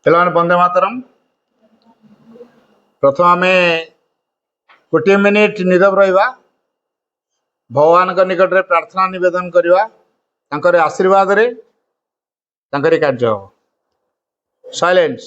पिलाने वंदे मातरम। प्रथम आम गोटे मिनिट नीरव रहा, भगवान निकट में प्रार्थना निवेदन करवा, आशीर्वाद रे कार्य हम। साइलेंस।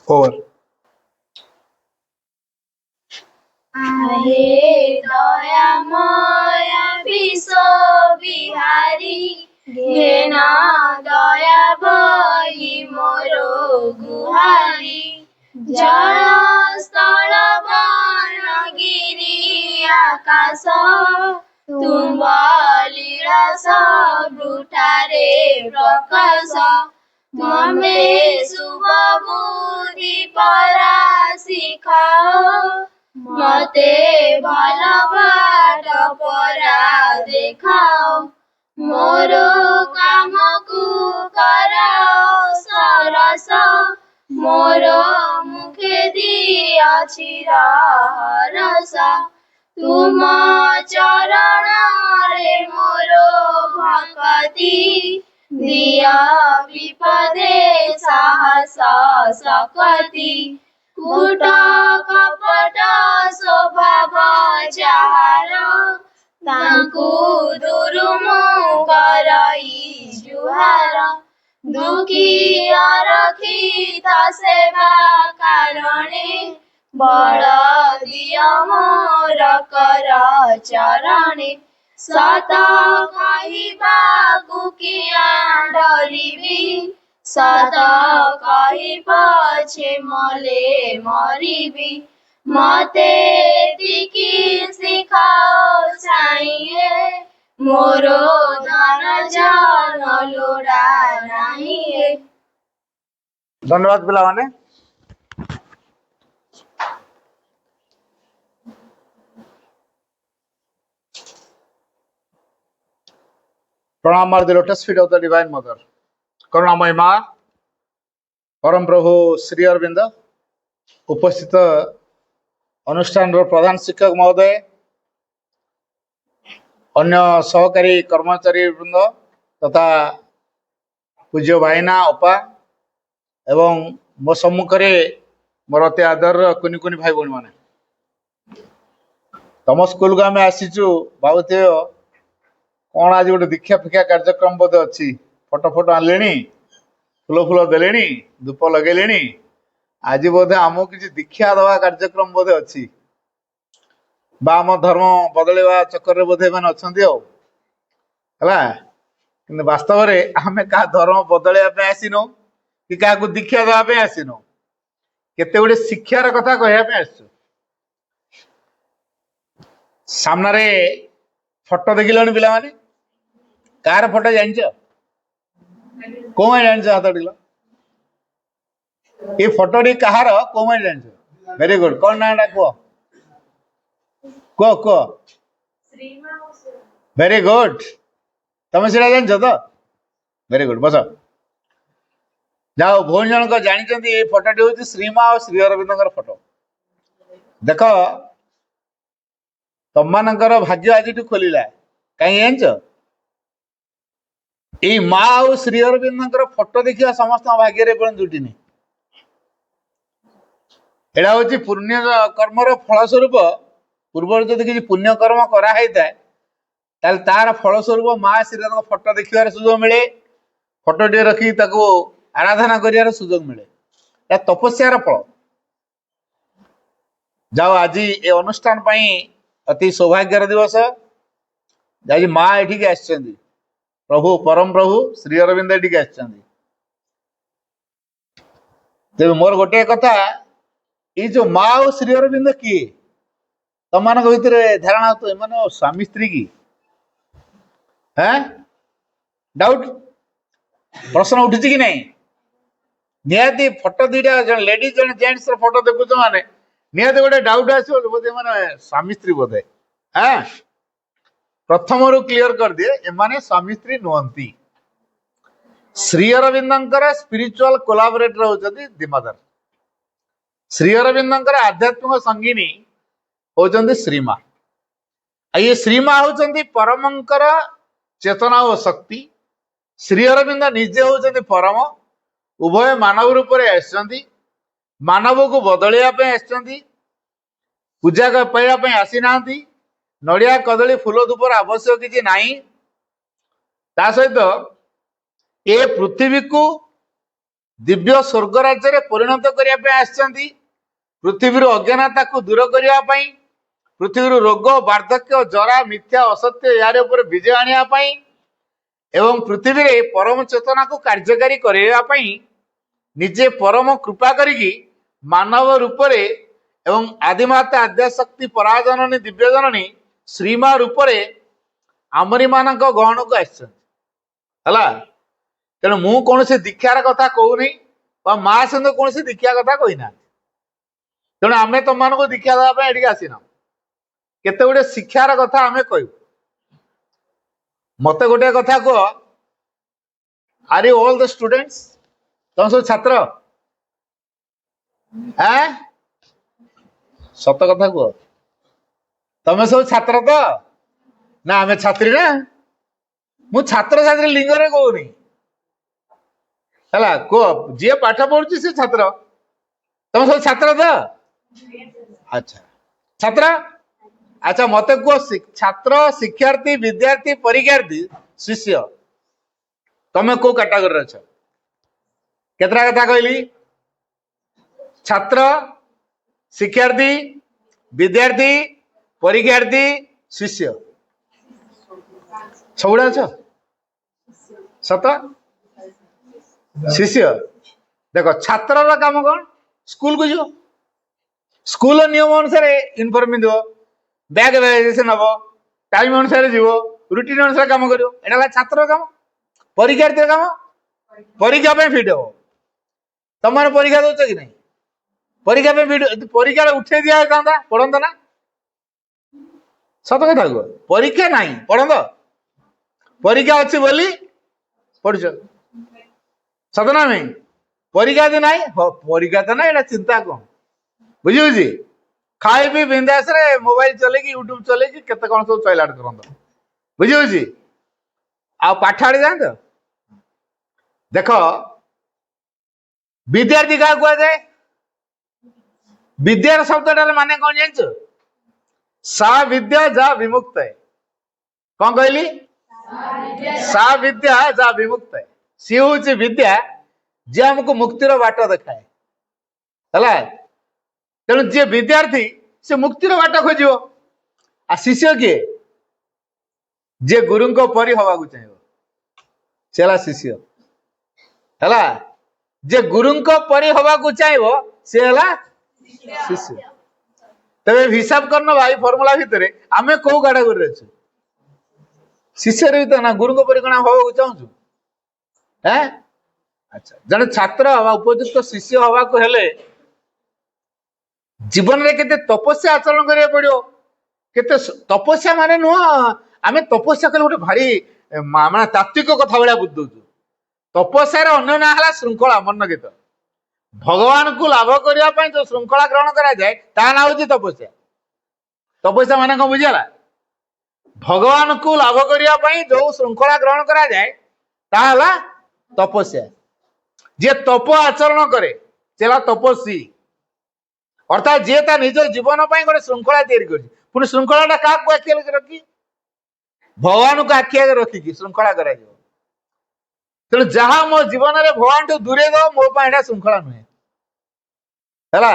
ओवर। हे दयामय विश्व बिहारी, घेना दया बही मोरो गुहारी। जल स्थल वन गिरी आकाश, तुम लीला सबुठारे प्रकाश। ममे शुभ बुद्धि परा शिखाओ, मते भल बाट परा देखाओ। मोरो काम को कराओ सरस, मोरो मुखे दियाछि रस। तुम चरण रे मोरो भक्ति, दिया विपदे साहस शक्ति। कूट कपट स्वभाव जाହାର, तांकु दुरुमु करई जुहार। दुखी रखित सेवा कारणे, बल दिय मोर कर चरणे। सत कहिबाकु किया डरिबी, सत कहि पछे मले मरिबी। मते एतिकी शिखाओ साईए, मोरो धन जन लोड़ा नाहिए। धन्यवाद पिला माने। प्रणाम आर the lotus feet of the divine mother. करुणामय माँ, परम प्रभु श्री अरविंद, उपस्थित अनुष्ठान प्रधान शिक्षक महोदय, अन्य सहकारी कर्मचारी वृंद तथा पूज्य भाईना अपा एवं मो सम्मुखरे मोर अति आदर कुनि कुनि भाई भौणी माने, तम स्कूल को आम आसीचु भावुथे कौन आज गोटे दीक्षा फिक्षा कार्यक्रम बोधे अच्छी। फोटो फोटो आनले, फूल फूल देले, धूप लगे, आज बोधे आमको किसी दीक्षा दवा कार्यक्रम बोधे अच्छी बा आम धर्म बदलवा चक्कर बोधे मैंने अच्छा कि वास्तव में आम क्या धर्म बदलवाई आसीनु कि क्या दीक्षा देवाई आसीनु केते गुड़े शिक्षार कथा कहवाई आसु सामने फोटो देखिल पिला माने कार फोटो जान कौन जान हाथ टिल ये फोटोटी कहार कौन जान वेरी गुड कौन ना कह कह कह वेरी गुड तुम सीटा जान तो वेरी गुड बस जाओ भौन जनक जानते ये फोटोटी हूँ श्रीमा और श्री अरविंद फोटो देख तुम मानकर भाग्य आज खोलला कहीं जान ये माँ और श्री अरविंद फोटो देखा समस्त भाग्य जुटिनी एटा हूँ पुण्य कर्मर फलस्वरूप पूर्व जो किसी पुण्य कर्म कराई था तार फलस्वरूप माँ श्री फोटो देखार सुजोग मिले फोटो टे रखी आराधना कर सुजोग मिले तपस्यार फल जाओ आज ये अनुष्ठान अति सौभाग्यर दिवस आज माँ एठिक आसछन्ती प्रभु परम प्रभु श्री अरविंद एठिक आसछन्ती तेज मोर गोटे कथा ये जो माँ और श्री अरविंद किए तुम मान भर धारणा तो एम स्वामी स्त्री की है डाउट प्रश्न उठी कि नहीं निहाती फोटो दुईटा जन लेडीज जन जेंट्स फोटो देखुच माने निहाती गोटे डाउट आसो बोधे माने स्वामी स्त्री बोधे हाँ प्रथम रू क्लियर कर दिए एमाने स्वामी स्त्री नुहंती श्री अरविंदर स्पिरिचुअल कोलाबोरेटर होचंती दिमदर श्री अरविंदर आध्यात्मिक संगिनी होचंती श्रीमा ये श्रीमा होचंती परमंकर चेतना और शक्ति श्री अरविंद निजे होचंती परम उभय मानव रूप में आसचंती मानव को बदलवाई आसचंती पूजा पाइबा आसी ना नड़िया कदली फूल धूपर आवश्यक किसी नहीं ता सहित ये पृथ्वी को दिव्य स्वर्ग राज्य में परिणत करने आसचंती पृथ्वी अज्ञानता को दूर करने पृथ्वी रोग वार्धक्य जरा मिथ्या असत्य यार ऊपर विजय आने एवं पृथ्वी रे परम चेतना को कार्यकारी करने निजे परम कृपा करी मानव रूप में एवं आदिमाता आद्याशक्ति पराजननी दिव्य जननी श्रीमा रूप में आमरी मान गहन को आस तेणु मु कौन दीक्षार कथा कहूनी माँ सहित कौन दीक्षा कथा कहीना तेणु आम तुम मान दीक्षा देवाई आसीना केते गुड़े शिक्षार कथा आम कह मत गोटे कथा कह are you all the students तुम सब छात्र सत कथा कह तुम सब छात्र तो ना आम छात्री ना मु छात्र छात्री लिंगरे कहूनी है कह जी पाठ पढ़ुची से छात्र तुम सब छात्र तो अच्छा छात्र अच्छा मत कह छात्र शिक्षार्थी विद्यार्थी परीक्षार्थी शिष्य तुम को कैटेगरी अच्छ केतरा कथा कहली छात्र शिक्षार्थी विद्यार्थी परीक्षार्थी शिष्य सबुड़ा अच्छ सत शिष्य देख छात्र काम कौन स्कूल को जो स्कूल नियम अनुसार इनफॉर्म दो बैग नब टाइम अनुसार जीव रुटीन अनुसार काम कर छात्र काम परीक्षार्थी काम परीक्षा फिट हे तुम मैंने परीक्षा दौच कि नहीं परीक्षा फिट परीक्षा उठे दिया था पढ़ंत ना सत कथा कह परीक्षा ना पढ़ंत परीक्षा अच्छी बोली पढ़ुच सत ना नहीं परीक्षा तो ना परीक्षा तो ना ये चिंता कौन बुझी बुझी खाई पी बिंदास रे मोबाइल चले यूट्यूब चले केते कौन सब चैलाट करंत बुझी बुझी आ पाठ आड़े जाए देख विद्यार्थी क्या कह जाए विद्यार शब्द माने कौन जान सा विद्या जा विमुक्त है कौन कहली सा विद्या जा विमुक्त है सी हूँ विद्या जे हमको मुक्तिर बाट देखाए ହେଲା। ତେଣୁ ଯିଏ ବିଦ୍ୟାर्थୀ ସେ ମୁକ୍ତିର ବାଟ ଖୋଜିବ। ଆଉ ଶିଷ୍ୟ କିଏ? ଯିଏ ଗୁରୁଙ୍କ ପରି ହବାକୁ ଚାହିଁବ ସେ ହେଲା ଶିଷ୍ୟ। ହେଲା, ଯିଏ ଗୁରୁଙ୍କ ପରି ହବାକୁ ଚାହିଁବ ସେ ହେଲା ଶିଷ୍ୟ। ତେବେ ହିସାବ କରନ ଭାଇ, ଫର୍ମୁଲା ଭିତରେ ଆମେ କୋଉ କାଟାଗୋରୀରେ ଅଛୁ? ଶିଷ୍ୟରେ ବି ତ ନା, ଗୁରୁଙ୍କ ପରି କଣ ହବାକୁ ଚାହୁଁଛୁ? ଆଚ୍ଛା, ଜଣେ ଛାତ୍ର ବା ଉପଯୁକ୍ତ ଶିଷ୍ୟ ହବାକୁ ହେଲେ ଜୀବନରେ କେତେ ତପସ୍ୟା ଆଚରଣ କରିବାକୁ ପଡିବ। କେତେ ତପସ୍ୟା ମାନେ ନୁହଁ ଆମେ ତପସ୍ୟା କଲେ ଗୋଟେ ଭାରି ମାନେ ତାତ୍ଵିକ କଥା ଭଳିଆ ବୁଝି ଦଉଛୁ। ତପସ୍ୟାର ଅନ୍ୟ ନାଁ ହେଲା ଶୃଙ୍ଖଳା। ମନ ଗୀତ ଭଗବାନଙ୍କୁ ଲାଭ କରିବା ପାଇଁ ଯୋଉ ଶୃଙ୍ଖଳା ଗ୍ରହଣ କରାଯାଏ ତାହା ନାଁ ହଉଛି ତପସ୍ୟା। ତପସ୍ୟା ମାନେ କଣ ବୁଝିଗଲା? ଭଗବାନଙ୍କୁ ଲାଭ କରିବା ପାଇଁ ଯୋଉ ଶୃଙ୍ଖଳା ଗ୍ରହଣ କରାଯାଏ ତାହା ହେଲା ତପସ୍ୟା। ଯିଏ ତପ ଆଚରଣ କରେ ସେ ହେଲା ତପସ୍ୱୀ। ଅର୍ଥାତ୍ ଯିଏ ତା ନିଜ ଜୀବନ ପାଇଁ ଗୋଟେ ଶୃଙ୍ଖଳା ତିଆରି କରିଛି। ପୁଣି ଶୃଙ୍ଖଳାଟା କାହାକୁ ଆଖି ଆଗରେ ରଖି? ଭଗବାନଙ୍କୁ ଆଖି ଆଗରେ ରଖିକି ଶୃଙ୍ଖଳା କରାଯିବ। ତେଣୁ ଯାହା ମୋ ଜୀବନରେ ଭଗବାନଠୁ ଦୂରେଇ ଦବ ମୋ ପାଇଁ ଏଟା ଶୃଙ୍ଖଳା ନୁହେଁ। ହେଲା,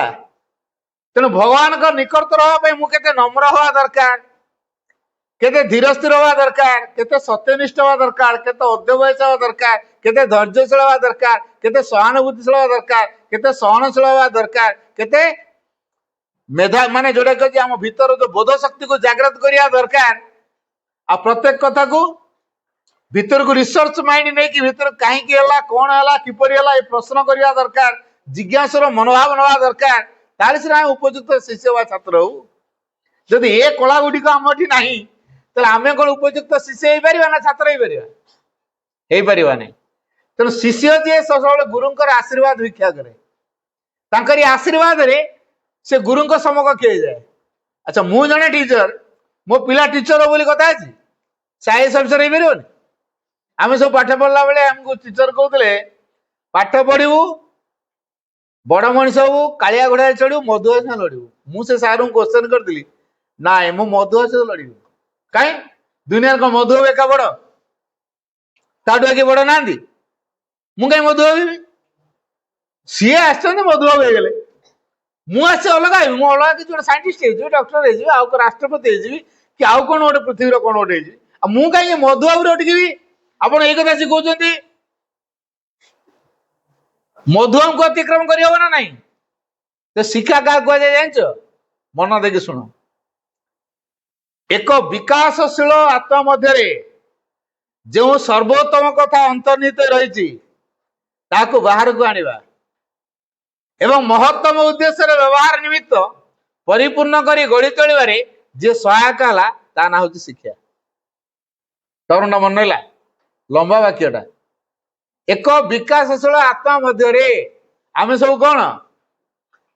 ତେଣୁ ଭଗବାନଙ୍କ ନିକଟତର ହବା ପାଇଁ ମୁଁ କେତେ ନମ୍ର ହବା ଦରକାର, କେତେ ଧୀର ସ୍ଥିର ହବା ଦରକାର, କେତେ ସତ୍ୟନିଷ୍ଠ ହବା ଦରକାର, କେତେ ଅଧ୍ୟବୟସ ହବା ଦରକାର, କେତେ ଧୈର୍ଯ୍ୟଶୀଳ ହବା ଦରକାର, କେତେ ସହାନୁଭୂତିଶୀଳ ହବା ଦରକାର, କେତେ ସହନଶୀଳ ହବା ଦରକାର, କେତେ मेधा माने जोड़ा कह आम भीतर जो बोध शक्ति को जागृत करिया दरकार। आ प्रत्येक कथा को भीतर को रिसर्च माइंड नहीं कि भीतर कहीं कौन है किपर है प्रश्न करिया दरकार। जिज्ञासर मनोभाव नवा दरकार। तार से उपयुक्त शिष्य व छात्र हो। जदि ए कला गुड़िक आम नहीं तो आम कौन उपयुक्त शिष्य हो पार ना छात्र हो पार नहीं। तेणु शिष्य जी सब गुरुंकर आशीर्वाद भिक्षा करे आशीर्वाद रे से गुरु समकक्ष हो जाए। अच्छा, मु जने टीचर मो पिला टीचर बोली कथा अच्छी साइंस अफिसर हो पार। आम सब पाठ पढ़ला बेले आमको टीचर कहते पाठ पढ़ू बड़ मनीष हबू कालिया घोड़ा चढ़ू मधुआ से लड़ू। मुझे सार को क्वेश्चन करी ना मु मधुआ से लड़ कहीं दुनिया को मधुआ एका बड़ ताठू आगे बड़ ना मु कहीं मधुआ भी सी आस मधुआ हो गले मुझे अलग मु अलग किसी गोटे साइंटिस्ट हो डॉक्टर हो राष्ट्रपति कि आउ कौन गोटे पृथ्वी कौन गोटे मु कहीं मधुबाबू अटकी आप कथा शिखाऊँ मधुबाबू को अतिक्रम कर ना नहीं तो शिक्षा क्या कह जाए जानच मन देखी शुण एक विकासशील आत्मा मध्य जो सर्वोत्तम कथा अंतर्निहित रही बाहर को आनिबा एवं महत्तम उद्देश्य व्यवहार निमित्त परिपूर्ण करी गढ़ी तोलिबारे जे सहायक है ता ना हूँ शिक्षा। तरुण मन रहा लंबा वाक्यटा एक विकासशील आत्मा मध्य आम सब कौन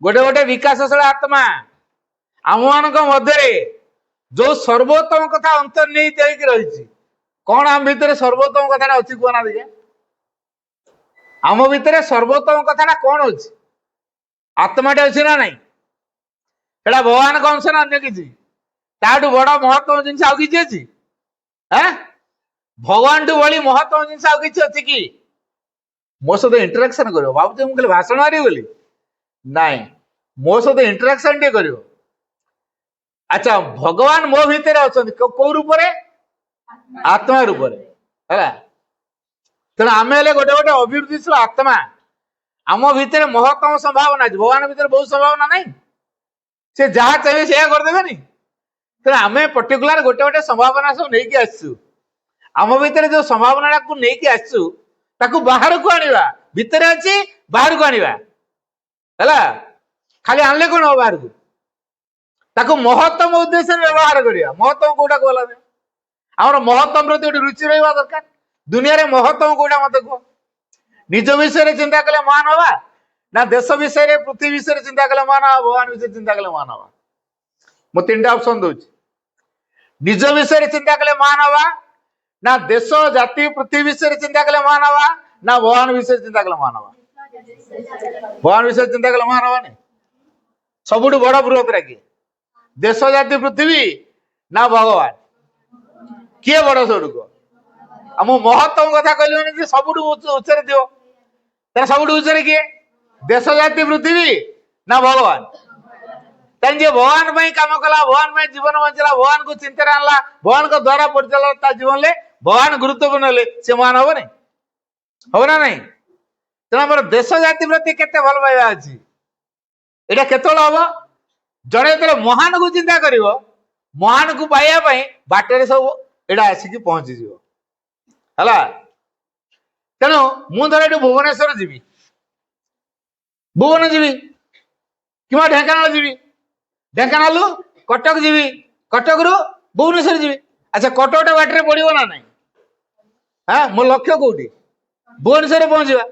गोटे गोटे विकासशील आत्मा आम मान मध्य जो सर्वोत्तम कथा अंतर्निहित रही कौन आम भितर सर्वोत्तम कथा अच्छी कहना देखिए आम भितर सर्वोत्तम कथा कौन अच्छी आत्माटे अच्छी ना नहीं एटा भगवान का अंश ना अन्य किसी ताठू बड़ महत्तम जिन आउ कि अच्छी भगवान ठू भाई महत्तम जिन आउ कि अच्छी कि मो सहित इंटराक्शन कर भाव मुझे भाषण मारि बोली नाई मो सहित इंटराक्शन टे कर। अच्छा, भगवान मो भितर अच्छा कौ रूप आत्मा रूप है तेना आम गोटे गोटे अभिवृद्धिशील आत्मा आम भितर महत्तम संभावना भगवान भितर बहुत संभावना नहीं से जहाँ चाहिए से करदेवे तेना आम पर्टिकुलर गोटे गोटे संभावना सब नहीं आसु आम भितर जो संभावना को लेकिन आसु ताकू बाहर को आनिबा भितर अच्छी बाहर को आनिबा है खाली आनले कौन हो बाहर को ताकू महत्तम उद्देश्य व्यवहार करिया महत्तम कोटा कहला आमर महत्तम प्रति गोटे रुचि रहा दरकार। दुनिया रे महत्तम कोटा मत कह निज विषय चिंता कले महान हवा ना देश विषय पृथ्वी विषय चिंता कले महान हवा भगवान विषय चिंता कले महान हवा। मु तीन टा ऑप्शन दूची निज विषय चिंता कले महान हवा ना देश जाति पृथ्वी विषय चिंता कले महान हवा ना भगवान विषय चिंता कले महान हवा। भगवान विषय चिंता कले महान हवा नहीं सबुठ बड़ बृहत्तरा किए देश जाति पृथ्वी ना भगवान किए बड़ सबुठ आम महत्तम कथा कहल सबुठ उच्चर दियो सबुठ उच्चर किए देश जाति पृथ्वी ना भगवान तेन जे भगवान में काम कला भगवान में जीवन बंचला भगवान को चिंता आणला भगवान को द्वारा परिचालन जीवन ले भगवान गुरुत्वपूर्ण ले से मान हम नहीं हम ना नहीं तेना मोर देश जाति प्रति केते भल पाइबा अछि एटा केतल हबो जड़े तो महान को चिंता करिवो महान को पाइबा पई बाटरे सब एटा आसी कि पहुंची जिवो हला तेणु मु धर एटू भुवनेश्वर जीवी भुवन जीवी किंवा ढेंकानाल जीवी ढेंकानालू कटक जीवी कटक रु भुवनेश्वर जीवी अच्छा कटक बाटरे पड़ो ना नहीं हाँ मो लक्ष्य कौटी भुवनेश्वर पहुंचवा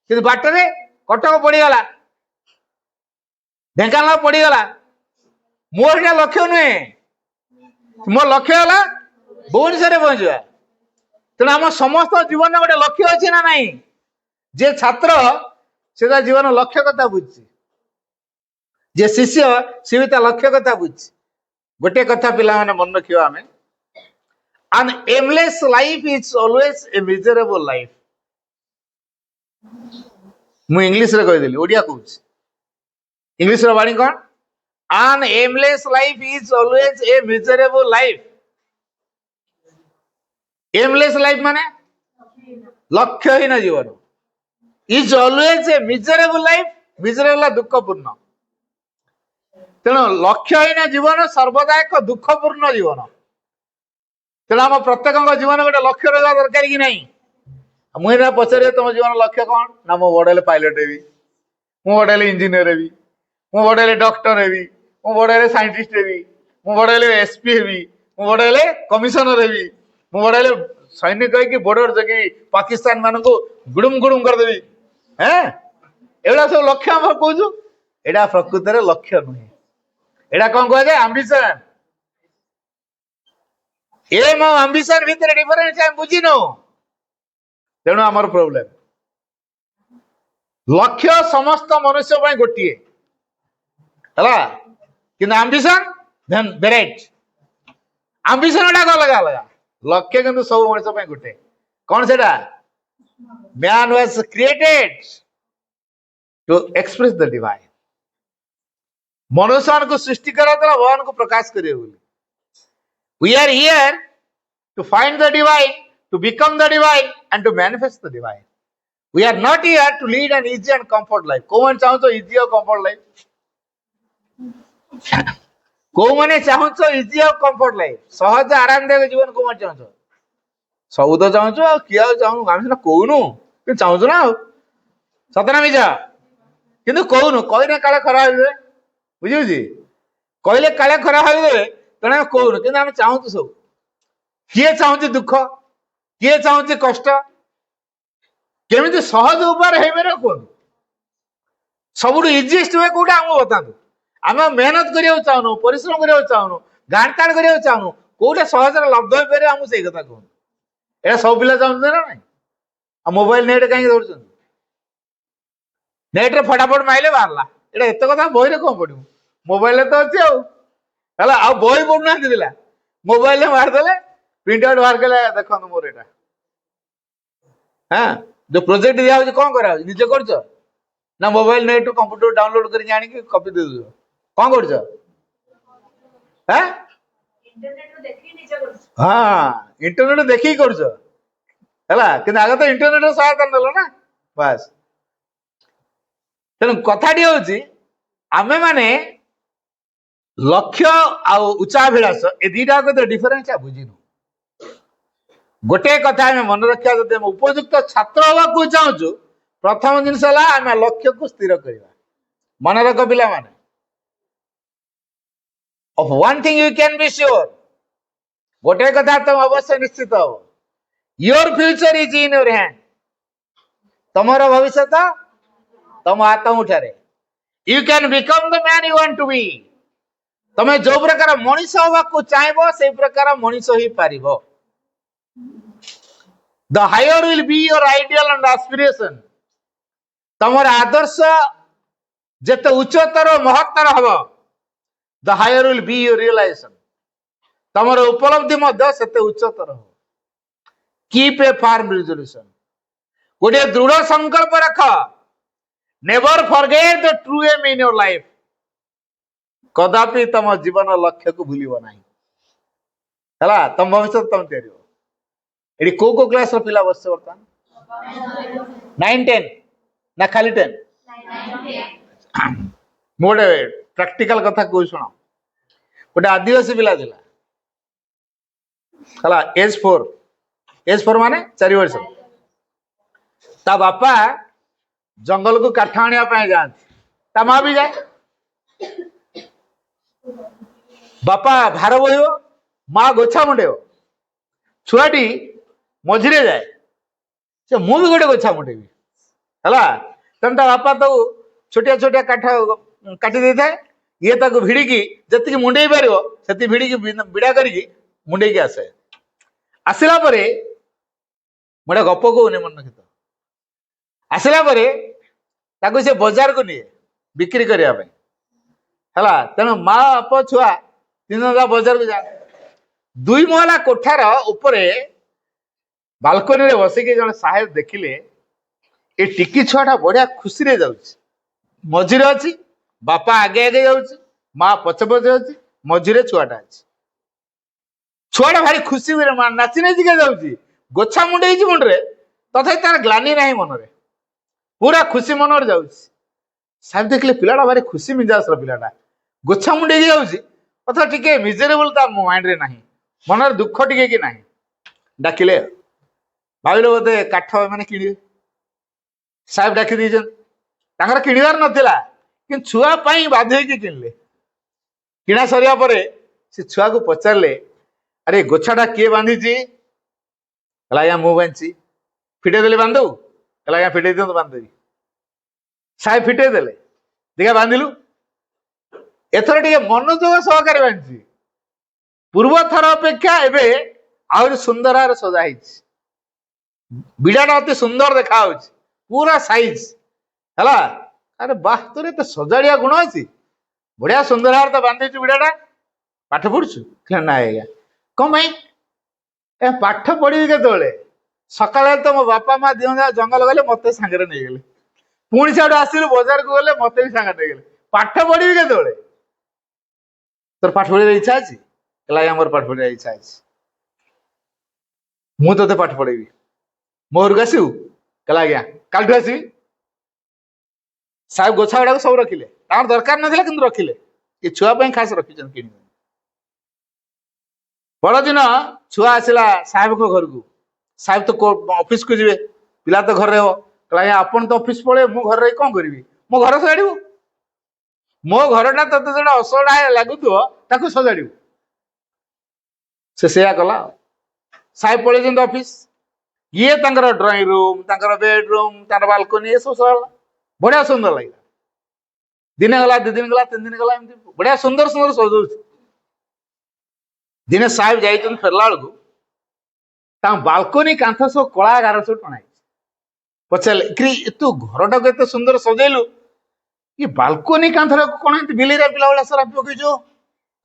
कि बाटरे कटक पड़गला ढेंकानाल पड़गला मोर एटा लक्ष्य नुहे मो लक्ष्य है भुवनेश्वर पहुंचवा तेणु आम समस्त जीवन गोटे लक्ष्य अच्छे ना नहीं जे छात्र से जीवन लक्ष्य कथा बुझी जे शिष्य सी भी लक्ष्य कथा बुझी गोटे कथा पिला माने मन रखियो आमे an aimless life is always a miserable life मु इंग्लिश रे कहि देली ओडिया कहूछ इंग्लिश रे बाणी कोन an aimless life is always a miserable life aimless life माने लक्ष्यहीन जीवन is always a miserable life miserable दुखपूर्ण तेणु लक्ष्यहीन जीवन सर्वदा एक दुखपूर्ण जीवन तेणु आम प्रत्येक जीवन गोटे लक्ष्य रहा दरकार कि नहीं मुझे पचारे तुम जीवन लक्ष्य कौन ना मु बड़े पायलट हेबी मु बड़े इंजीनियर हेबी मु बड़े डॉक्टर हेबी मु बड़े साइंटिस्ट हेबी मु बड़े एसपी हेबी मु बड़े कमिशनर हेबी मु बड़े सैनिक कि बॉर्डर जगह पाकिस्तान मान को गुड़ुम गुड़ुम करदेवी हैं एगुड़ा सब लक्ष्य आम कहूँ एटा प्रकृत में लक्ष्य नुहे एटा कौन कह जाए आंबिशन एम और आंबिशन भितर डिफरेंस हम बुझीनु तेणु आमर प्रॉब्लम लक्ष्य समस्त मनुष्य ପାଇଁ ଗୋଟିଏ ହେଲା କିନ୍ତୁ आंबिशन देन वेराइट आंबिशन एटा अलग अलग लक्ष्य किंतु सब मनुष्य ପାଇଁ गोटे कौन सेटा man was created to express the divine मनुष्य को सृष्टि करा तो भगवान को प्रकाश करिए बोली we are here to find the divine to become the divine and to manifest the divine we are not here to lead an easy and comfort life कौन चाहो तो इजी और कंफर्ट लाइफ कौन चाहो इजी और comfort life सहज आरामदायक जीवन कौन चाहो सब तो चाहूँ किए चाहूँ आम सीना कहूनु कि चाहूँ ना सतना मिजा कि कहूनु कहने काले खराब हो बुझे कहले काले खराब हो तेना आम कहूनु कि आम चाहूँ सब किए चाहूँ दुख किए चाहूँ कष्ट केमी सहज उपाय है कहूँ सब इजीएस्ट वे कौटा आम बता आम मेहनत करा चाहूँ परिश्रम करा चाहूँ गाड़ ताड़ करा चाहूँ कौटा सहज लब्ध हो पारे आमको से कथा कहूँ एटा सब पिला चाहते ना नहीं आ मोबाइल नेट कहीं धर नेट रे फटाफट माइले बाहरला एटा एत कथा बही कौन पढ़ू मोबाइल तो अच्छे आ बही पढ़ुना मोबाइल मारदे प्रिंट आउट बाहर कले देखो मोर एटा हाँ जो प्रोजेक्ट दिया हो कौन करा निजे कर ना मोबाइल नेट कंप्यूटर डाउनलोड करके आनी कॉपी दे दो कौन कर हाँ इंटरनेट देखी कर आगे तो इंटरनेट सहायता नेल ना बास तेणु कथाटी हूँ आमे माने लक्ष्य आउ उच्चाभिलाष ए दीटा तो डिफरेन्स बुझीनु गोटे कथा आम मन रखा जब उपयुक्त छात्र हवा चाहूँ प्रथम जिनस आम लक्ष्य को स्थिर करवा मन रख पिला माने of one thing you can be sure गोटे कथा तुम अवश्य निश्चित हो your future is in your hand तमर भविष्य तुम हाथ उठारे you can become the man you want to be तमे जो प्रकार मनीष हवा को चाहबो से प्रकार मनीष ही पारिबो the higher will be your ideal and aspiration तमर आदर्श जते उच्चतर महत्तर हबो the higher will be your realisation तमर उपलब्धि मध्य सेते उच्चतर हो कीप ए फार्म रिजोल्यूशन गोटे दृढ़ संकल्प रख never forget the true aim in your life. कदापि तुम जीवन लक्ष्य को भूलिब ना है तुम भविष्य तुम तैयारी ये को क्लास पिला बस बर्तमान 9 10 ना खाली 10 मोटे प्रैक्टिकल कथा कह शुण गोटे आदिवासी पिला एज 4 माने 4 वर्ष ता बापा जंगल को काठ आने जाती ता माँ भी जाए बापा भार बोह माँ गोछा मुंडेव छुआटी मझिरे जाए से मु भी गोटे गोछा मुंडेबी है तेना बापा तो छोटिया छोटिया काठ काटी दे था ये भिड़िकी जी मुंडे पार से भिड़िकी विड़ा करके मुंडे आसे आसला मोटे गप कहूनी मन रखी आसला से बजार को निए बिक्री करने तेणु माँ बाप छुआ 3 जन बजार को जाए 2 महला कोठार उपरे बालकनी रे बसिकी जन साहेब देखिले ये टिकी छुआटा बढ़िया खुशी रे जाउछि मझिरे अच्छी बापा आगे आगे जाउछि माँ पछ पछ अच्छी मझिरे छुआटा अच्छी छुआटा भारी खुशी हुए नाची नाची के जाउछि गोछा मुंडे मुंडे तथा तार ग्लानी ना मन रे पूरा खुशी मन जाउछि साहेब देखले पिलाटा भारी खुशी मिजाज पिलाटा गोछा मुंडे जाउछि अथवा टिके मिजरेबल ता माइंड रे नाही मन दुख टिके कि नाही डाकिले भाविले बोधे काठ मैंने किणे साहेब डाकी दीजन तांकर किणवार नथिला कि छुआ पाई बाध्य होइके किणले किणा सरिया परे से छुआ को पचारले अरे गोछाटा किए बांधी या मु बांधी फिटे देले बांधु या फिटे दियो बांधि साहेब फिटे देले देखा बांधिलु एथर टिके मनोयोग सहकारी बांधी पूर्व थर अपेक्षा एबे आहुरी सुंदर भाव सजा विड़ाटा अति सुंदर देखा पूरा साइज है अरे बाह तोर तो सजाड़िया गुण अच्छी बढ़िया सुंदर भाव तो बांधी विड़ाटा पाठ पढ़ुछु ना आज्ञा कौन भाई पाठ पढ़ी के सकाले तो मो बापा माँ दिह जंगल गले मत सांगे नहीं गले पुणी से आसिलु बजार को गले मत भी सांगे नहीं गले पाठ पढ़ी के तोर पाठ पढ़ी इच्छा अच्छी मोर पाठ पढ़ा इच्छा अच्छी मु ते पाठ पढ़ेबी मोर को आसू कहला आज्ञा कालठू आसबी साहेब गोछा गुड़ा सब रखिले दरकार ना कि रखिले ये छुआ खास रखी कि बड़दिन छुआ आसला साहेब को घर को साहेब तो ऑफिस को जीवे पिला तो घर रहो कहला आपन तो ऑफिस पड़े मु घर रही कौन करी मो घर सजाड़ू मो घरटा तोते जो असड़ा लगुव सजाड़ू से कला साहेब पड़े ऑफिस ये ड्राइंग रूम बेडरूम बालकनी ये सब सजाड़ा बढ़िया सुंदर लगे दिने गला 2 दिन गला 3 दिन गला बढ़िया सुंदर सुंदर सजाऊ दिने साहेब जाइछन फेरला बेलू बालकनी कांथ सब कला गार सब टणाई पचारे तू घरटा को एत सुंदर सजेलु ये बालकनी कांथ कौन बिलेरा पिला भाई सर पकईचु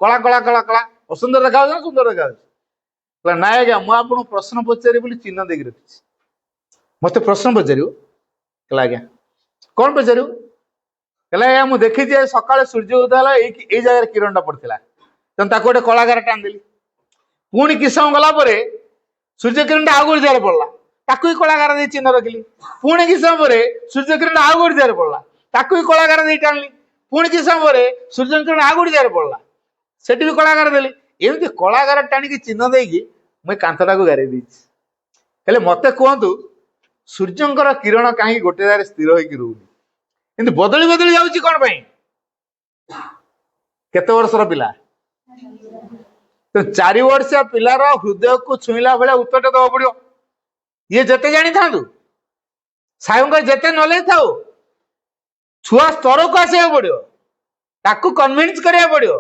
कला कला कला कला असुंदर देखा ना सुंदर देखा ना आज्ञा मुझे प्रश्न पचारि बोली चिन्ह देकी रखी मत प्रश्न पचार कहला आज्ञा कौन पचार कहला आज्ञा मुझे देखी सकाଳେ सूर्य उदय ये जगह किरणटा पड़ता तेना गोटे कलाकार टाणिदेली पुणी कि समय गला सूर्य किरण आउ गोटे जगह पड़ा ताकू कलाकार दे चिन्ह रखिली पुणी कि समय सूर्य किरण आउ गोटे जगह पड़ा ताकू कलाकार दे टाणिली पुणी कि समय सूर्य किरण आउ गोटे जगह पड़ा सेठी भी कलाकार देली एमती कलाकार टाणिकी चिन्ह देकी मुझे कांथटा को गारे हेले मत कहतु सूर्यंकर किरण कहीं गोटे जगह स्थिर होकर रोनी बदली बदली जाऊँगी कौन केते वर्षर पिला तो 4 वर्षिया पिलार हृदय को छुईला भाया उत्तर दवा पड़ो ये जिते जानी था साहेब जिते नॉलेज था छुआ स्तर को आसवा पड़ो ताकू कन्विन्स करा पड़ो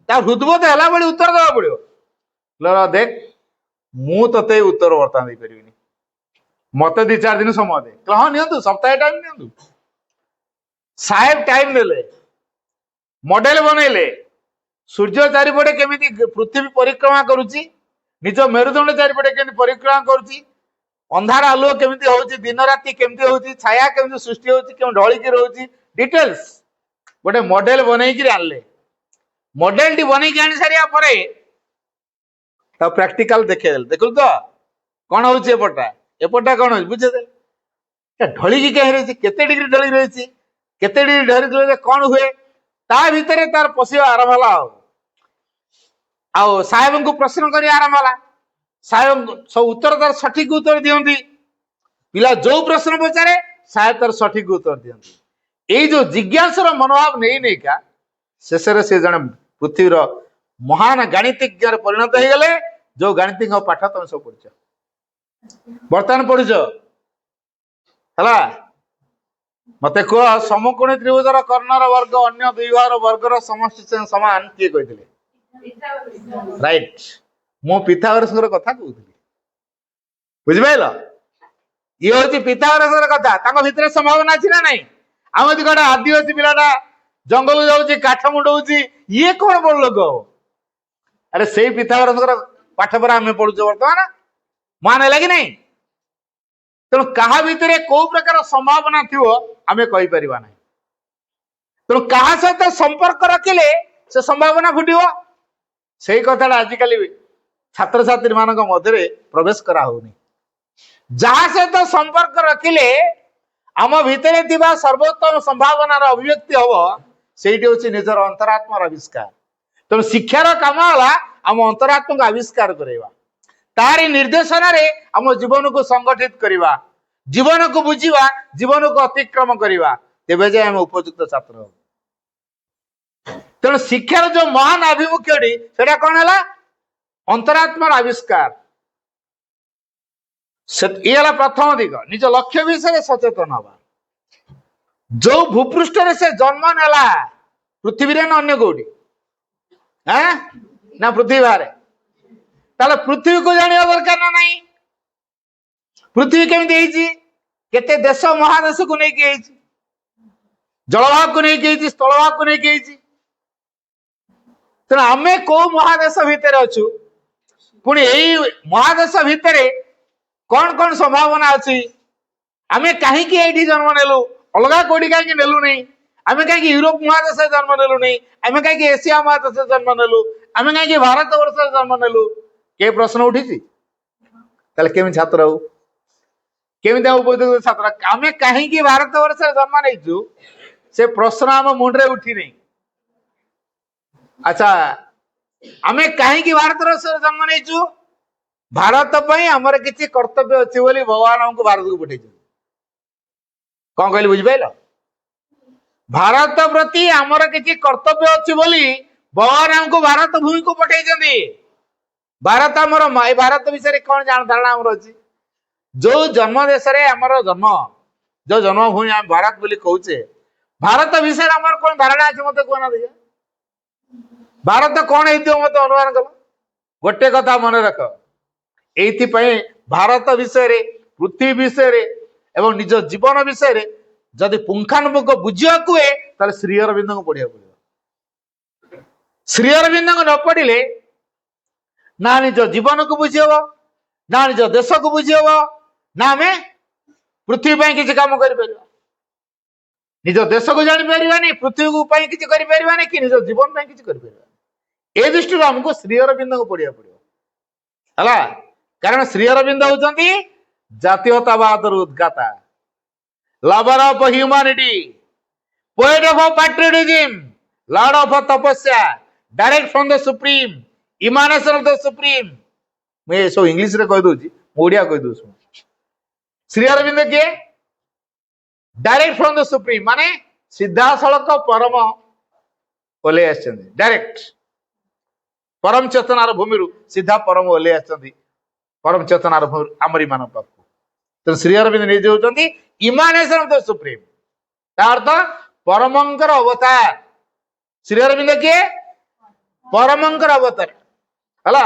हृदबोध है भाई उत्तर दवा पड़ो देख मु ते उत्तर बर्तमान दे पारि मत 2-4 दिन समय दे हाँ नियंतु सप्ताह टाइम नियंतु साहेब टाइम देले मॉडल बनइले सूर्य चारिपटे केमिति पृथ्वी परिक्रमा करुची निज मेरुदंड चारिपटे केमिति परिक्रमा करुची अंधार आलुओ केमिति होउची दिन राति केमिति होउची छाया केमिति सृष्टि होउची केम ढळी के रहउची डिटेल्स गोटे मॉडल बनै कि आनले मॉडल टी बनै कि आनी सारिया परे ता प्रैक्टिकल देखे देखल तो कौन होउची एपटा कौन होउची बुझे दे ढळी की कह रही केते डिग्री ढळी रही केते डिग्री ढळी ढळी कौन हुए ता भितरे तार पसिवा आरंभ होला आओ साहेब को प्रश्न करी आरंभ होला साहेब सब उत्तर तार सठिक उत्तर दियंती पिला जो प्रश्न पचारे साहेब तार सठिक उत्तर दियंती एई जो जिज्ञासार मनोभाव नहीं नहीं का शेषरे से जने पृथ्वीर महान गणितज्ञ परिणत हो गले जो गणित पाठ तुम सब पढ़ बर्तमान पढ़ुच है मत कह समकोणी त्रिभुजर कर्णर वर्ग अन्य द्विबार वर्गर समष्टि समान किए कहते राइट मो पिथागोरस कथा कहती बुझिपाल ये हूँ पिथागोरस कथा भितर संभावना अच्छी ना नहीं आम यदि गोटे आदिवासी पिलाटा जंगल जाऊँगी काठ मुंडौची ये कौन बड़ लोक अरे से पिथागोरस पाठ पर आम पढ़ुच बर्तमान मान है कि नहीं तेणु क्या भितर कौ प्रकार संभावना थी आम कहीपर ना तेणु क्या सहित संपर्क रखिले से संभावना फुटो से कथा आजिकल छात्र छात्री मान मध्य प्रवेश करा होनी जहाँ सहित संपर्क रखिले आम भितर सर्वोत्तम संभावनार अभिव्यक्ति हम से हूँ निजर अंतरात्मार आविष्कार तेणु शिक्षार काम है आम अंतरात्मा को आविष्कार करवा तारी निर्देशन आम जीवन को संगठित करवा जीवन को बुझा जीवन को अतिक्रम करवा तेबे जाए आम उपयुक्त छात्र तेणु शिक्षार जो महान आभिमुख्यटी से कौन है अंतरात्मार आविष्कार ये प्रथम दिग निज लक्ष्य विषय सचेतन हवा जो भूपृष्ठ से जन्म नेला पृथ्वी ना अन्य कौटी ना पृथ्वी बाहर ताले पृथ्वी को जानिया दरकार ना नहीं पृथ्वी केमिति केते देश महादेश को नहीं जलभाग को नहीं स्थलभाग को नहीं तेना आम कौ महादेश भितर अच्छु पुणी यही महादेश भितर कौन कौन संभावना अच्छी आम कहीं जन्म नेलु अलग कौटी कहीं नेलु नहीं आम कहीं यूरोप महादेश जन्म नेलु नहीं आम कहीं एशिया महादेश जन्म नेलु आम कहीं भारत वर्ष जन्म नेलु के प्रश्न उठी केमी छात्र हो केमी उपयुक्त छात्र आम कहीं भारत वर्ष जन्म नहीं से प्रश्न आम मुंडे उठी नहीं अच्छा आम कहीं भारत वर्ष जन्म नहीं भारत आमर किसी कर्तव्य अच्छी बोली भगवान हमको भारत को पठे कौन कहली बुझिपाल भारत प्रति आमर किसी कर्तव्य अच्छी बोली भगवान हमको भारत भूमि को पठे भारत आमर भारत विषय कौन जान धारणा आमर अच्छी जो जन्म देश आमर जन्म जो जन्मभूमि आम भारत बोली कहचे भारत विषय आमर कौन धारणा अच्छे मत कहना देखा भारत कौन हो मत अनुमान कल गोटे कथा मन रख ये भारत विषय पृथ्वी विषय एवं निज जीवन विषय जदि पुंखानुपुंख बुझा हुए ताले श्री अरविंद को पढ़िया पड़े श्री अरविंद को न पढ़िले ना निज जीवन को बुझी हम ना निज देश को बुझी हम ना आम पृथ्वी किसी काम कर निज देश को जानी पृथ्वी को किसी कर कि निज जीवन किसी कर ए दृष्टि आमको श्री अरविंद को पढ़िया पड़ो है कारण श्री अरविंद होती जातीयतावाद उद्गाता lover of humanity poet of patriotism lord of tapasya direct from the supreme emanation of the supreme मैं सब इंग्लिश रे कह दूची ओडिया कह दू श्री अरविंद किए डायरेक्ट फ्रॉम द सुप्रीम माने सीधा सड़क परम ओले आछन डायरेक्ट परम चेतनार भूमि सीधा परम ओले आछन परम चेतनार आमरी मान पाख तो श्री अरविंद निजे होती इमानेशन ऑफ द सुप्रीम अर्थ परमंकर अवतार श्री अरविंद किए परमंकर अवतार है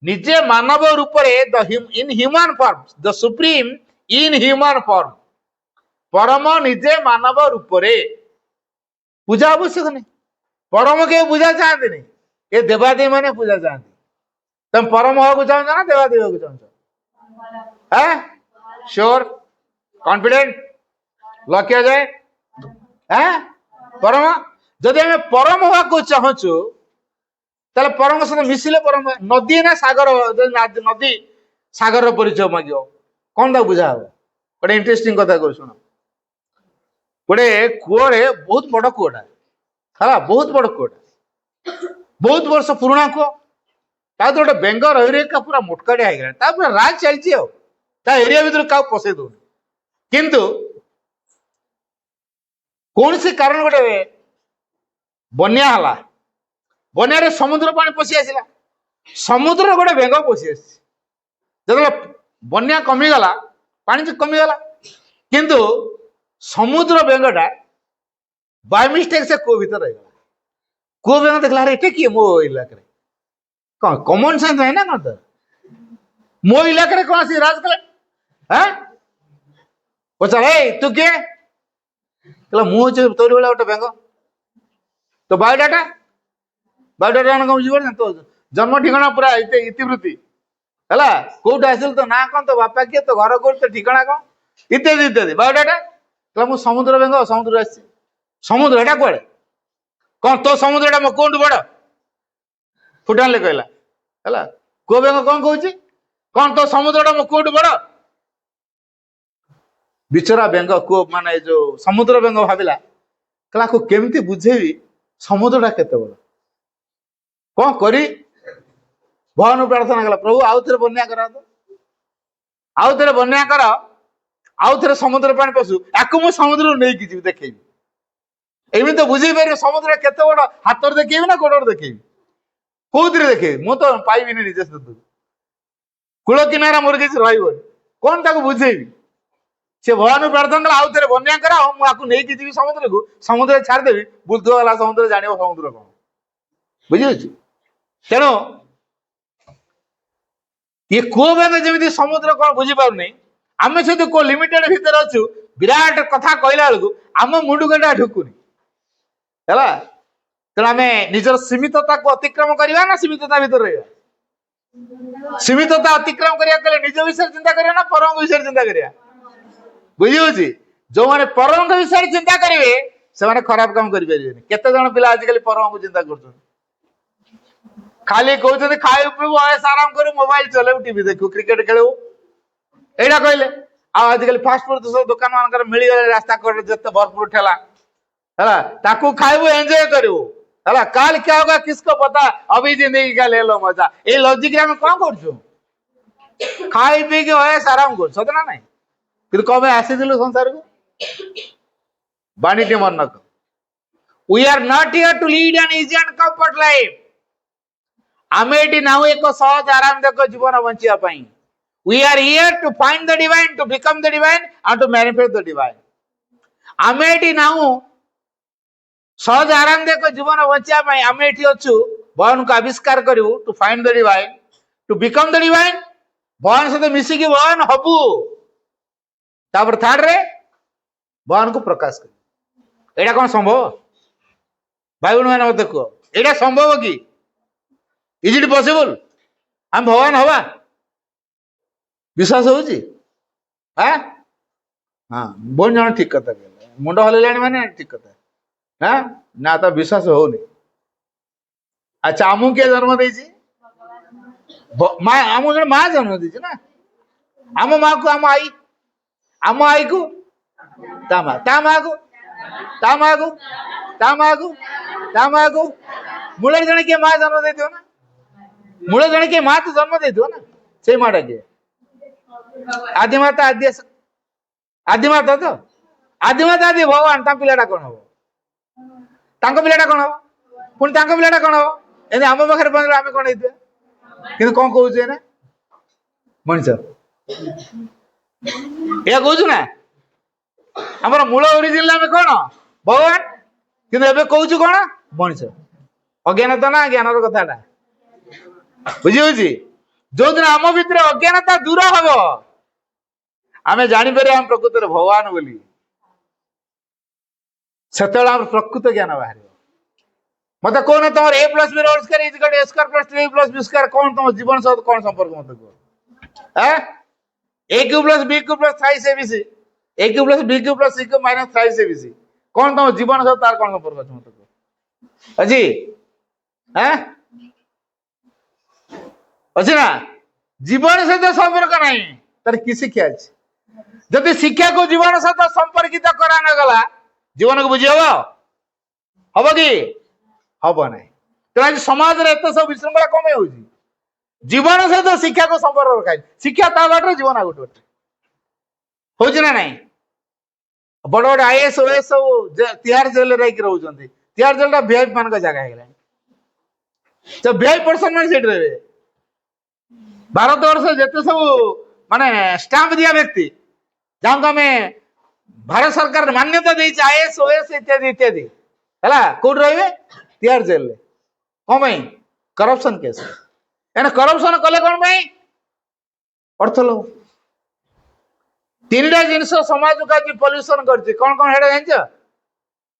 निजे मानव रूप in human form the supreme in human form परम निजे मानव रूप पूजा आवश्यक नहीं परम के पूजा चाहते नहीं ये देवादेवी मैंने पूजा चाहती तुम परम हवा चाहो ना देवादेवी को चाहो श्योर कॉन्फिडेंट लॉक किया जाए परम जदि आम परम हवा को चाहूँ ताले परम सहित मिसिले परम नदी ना सागर नदी सागर परिचय मांग कौन तक बुझा हम गोटे इंटरेस्टिंग कथा कह शुण गोटे कूअरे बहुत बड़ कूटा है बहुत बड़ कूटा बहुत वर्ष पुराणा कूह गोटे बेंग रही पूरा मोटकाटिया हो राज चलती एरिया भर क्या पशे दौन किंतु कौन से कारण गोटे बन्या हला बन्या समुद्र पानी पशि आसला समुद्र गोटे बेंग पशि आस जो बन्या कमीगला पानी कमीगला किंतु समुद्र बेंगटा बाय मिस्टेक से कूह भीतर रहीगला कूह बेंग देखला अरे किए मो इलाका कौन कॉमन सेंस है ना कौन तो मो इलाका कौन सी राज कले पचार तू किए मुझे तोरी भाई गोटे बेंग तो बायोडाटा कौन बुझे तो जन्म ठिकाना पूरा इतिवृत्ति है कौट आसिल तो ना कौन तो बापा किए तो घर कौन तो ठिकाना कौन इत्यादि इत्यादि बायोडाटा मु समुद्र बेंग समुद्र आस समुद्र एटा कौन कौन तो समुद्र मो कौन बड़ फुटान कहला है को बेंग कौन कहूँ कौन तो समुद्र मो कौन बड़ बिचरा बेंग को माने जो समुद्र बेंग भाविला कहला को केमती बुझेबी समुद्रटा केते बड़ कौन करी भगवान प्रार्थना कला प्रभु आउ थे बन्या करा तो आउ थे बन्या कर आउ थे समुद्र पानी पशु याकू मु समुद्र नहीं कि देखेबी एमि तो बुझे पारे समुद्र केते बड़ हाथ देखेबी ना गोड़ देखेबी कौन देखेबी मु तो पाइबी निजे कूल किनारा मोर किसी रही कौन ताको बुझेबी से भगवान प्रार्थना कला आउ थे बन्या कर मुझे नहीं कि समुद्र को समुद्र छाड़देवी बुलतो गला समुद्र जान समुद्र कौन बुझे तेणु ये कूह बेंग जमी समुद्र कौन बुझीपार नहीं आम सहित को लिमिटेड भितर अच्छु विराट कथा कहला बेलू आम मुंड को ढुकुनी है तेणु आम निजर सीमितता को अतिक्रम करवा ना सीमितता भीतर रहा सीमितता अतिक्रम करा निज विषय चिंता करिया ना परम विषय चिंता करिया बुझी जो मैंने परम विषय चिंता करेंगे से खराब काम करें केते जन पिला आजिकल परम को चिंता कर खाली कहते खाई पीबू आराम कर मोबाइल चलेबू टीवी देखू क्रिकेट खेलू एटा कहले आजिकल फास्ट फूड दुकान मान मिलगले रास्ता कड़े जिते भरपूर ठेला है ताकू खाइबू एंजॉय करू है काल क्या होगा किसको पता अभी जिंदगी का ले लो मजा ये लॉजिक में कौन कर खाई पी के आराम कर सत ना नहीं कि कम आसीलु संसार को बाणीटी मन रख we are not here to lead an easy and comfort life आमे एटी नाउ एक सहज आरामदायक जीवन बंचिया पई we are here to find the divine to become the divine and to manifest the divine आमे एटी नाउ सहज आरामदायक जीवन बंचिया पई आमे एटी अछु भगवान को आविष्कार करू to find the divine to become the divine भगवान सहित मिसिकी भगवान हबू तापर थर्ड रे भगवान को प्रकाश कर एटा कौन संभव भाई बहन मैंने मत कह एटा संभव कि इज इट पॉसिबल हम भगवान हवा विश्वास होची हाँ बहुत जन ठीक कथा कहले मुंड हल्ला माने ठीक कथा हाँ ना तो विश्वास होनी अच्छा आमु किए जन्म देछि आमु जन माँ जन्म देछि ना आम माँ को आम आई को ता माँ को ता माँ को ता माँ को ता माँ को मूल जन किए माँ जन्म देथियो ना मूल जन किए माँ तो जन्म देथियो ना से माँ किए आदिमाता आदिमाता तो आदिमाता आदि भगवान ता पिलाटा कौन हम तांको पिलाटा कौन हम पुणी तांको पिलाटा कौन हम एने आम पाखे पहुंचले आम कौन होइथिबा किंतु कौन कहूचे ना मनीष या कहूचु ना हमर मूल ओरिजिनल आम कौन भगवान किंतु एबे कहूचु कौन मनीष अज्ञानता ना ज्ञानर कथाटा बुझी होची जो दिन आम भितर अज्ञानता दूर हम आम जापर आम प्रकृत भगवान बोली से प्रकृत ज्ञान बाहर मत कौन तुम a plus b whole square is equal to a square plus 2a plus b square कौन तुम जीवन सहित कौन संपर्क मत कह a cube plus b cube plus thrice abc a cube plus b cube plus c cube minus thrice abc कौन तुम जीवन सहित तार कौन संपर्क अछि मत अजी हैं अछि ना जीवन सहित संपर्क नहीं तार की शिक्षा अछि जदि शिक्षा को जीवन सहित संपर्कित करा न गला जीवन को बुझी हबो कि हबो नहीं तो आज समाज रे एत सब विशृंखला कमे होउची जीवन सहित शिक्षा को संपर्क रखा शिक्षा ता बाटे जीवन आ गोटे होउची ना नहीं बड़ बड़ आईएएस ओएस सब तिहार जेल रे रही रहउचंती तिहार जेल वीआईपी मान का जगह है तो वीआईपी पर्सन मान सेठ रहे भारत वर्ष जेते सब माने स्टाम्प दिया व्यक्ति जहाँ हमें भारत सरकार मान्यता दी आईएएस ओएस इत्यादि इत्यादि है कौट रे तिहार जेल रे कौन करप्शन केस एने करप्शन कले कौन अर्थ लो तीन जिनस समाज को आज पॉल्यूशन करछि कौन कौन हेडा जानिछ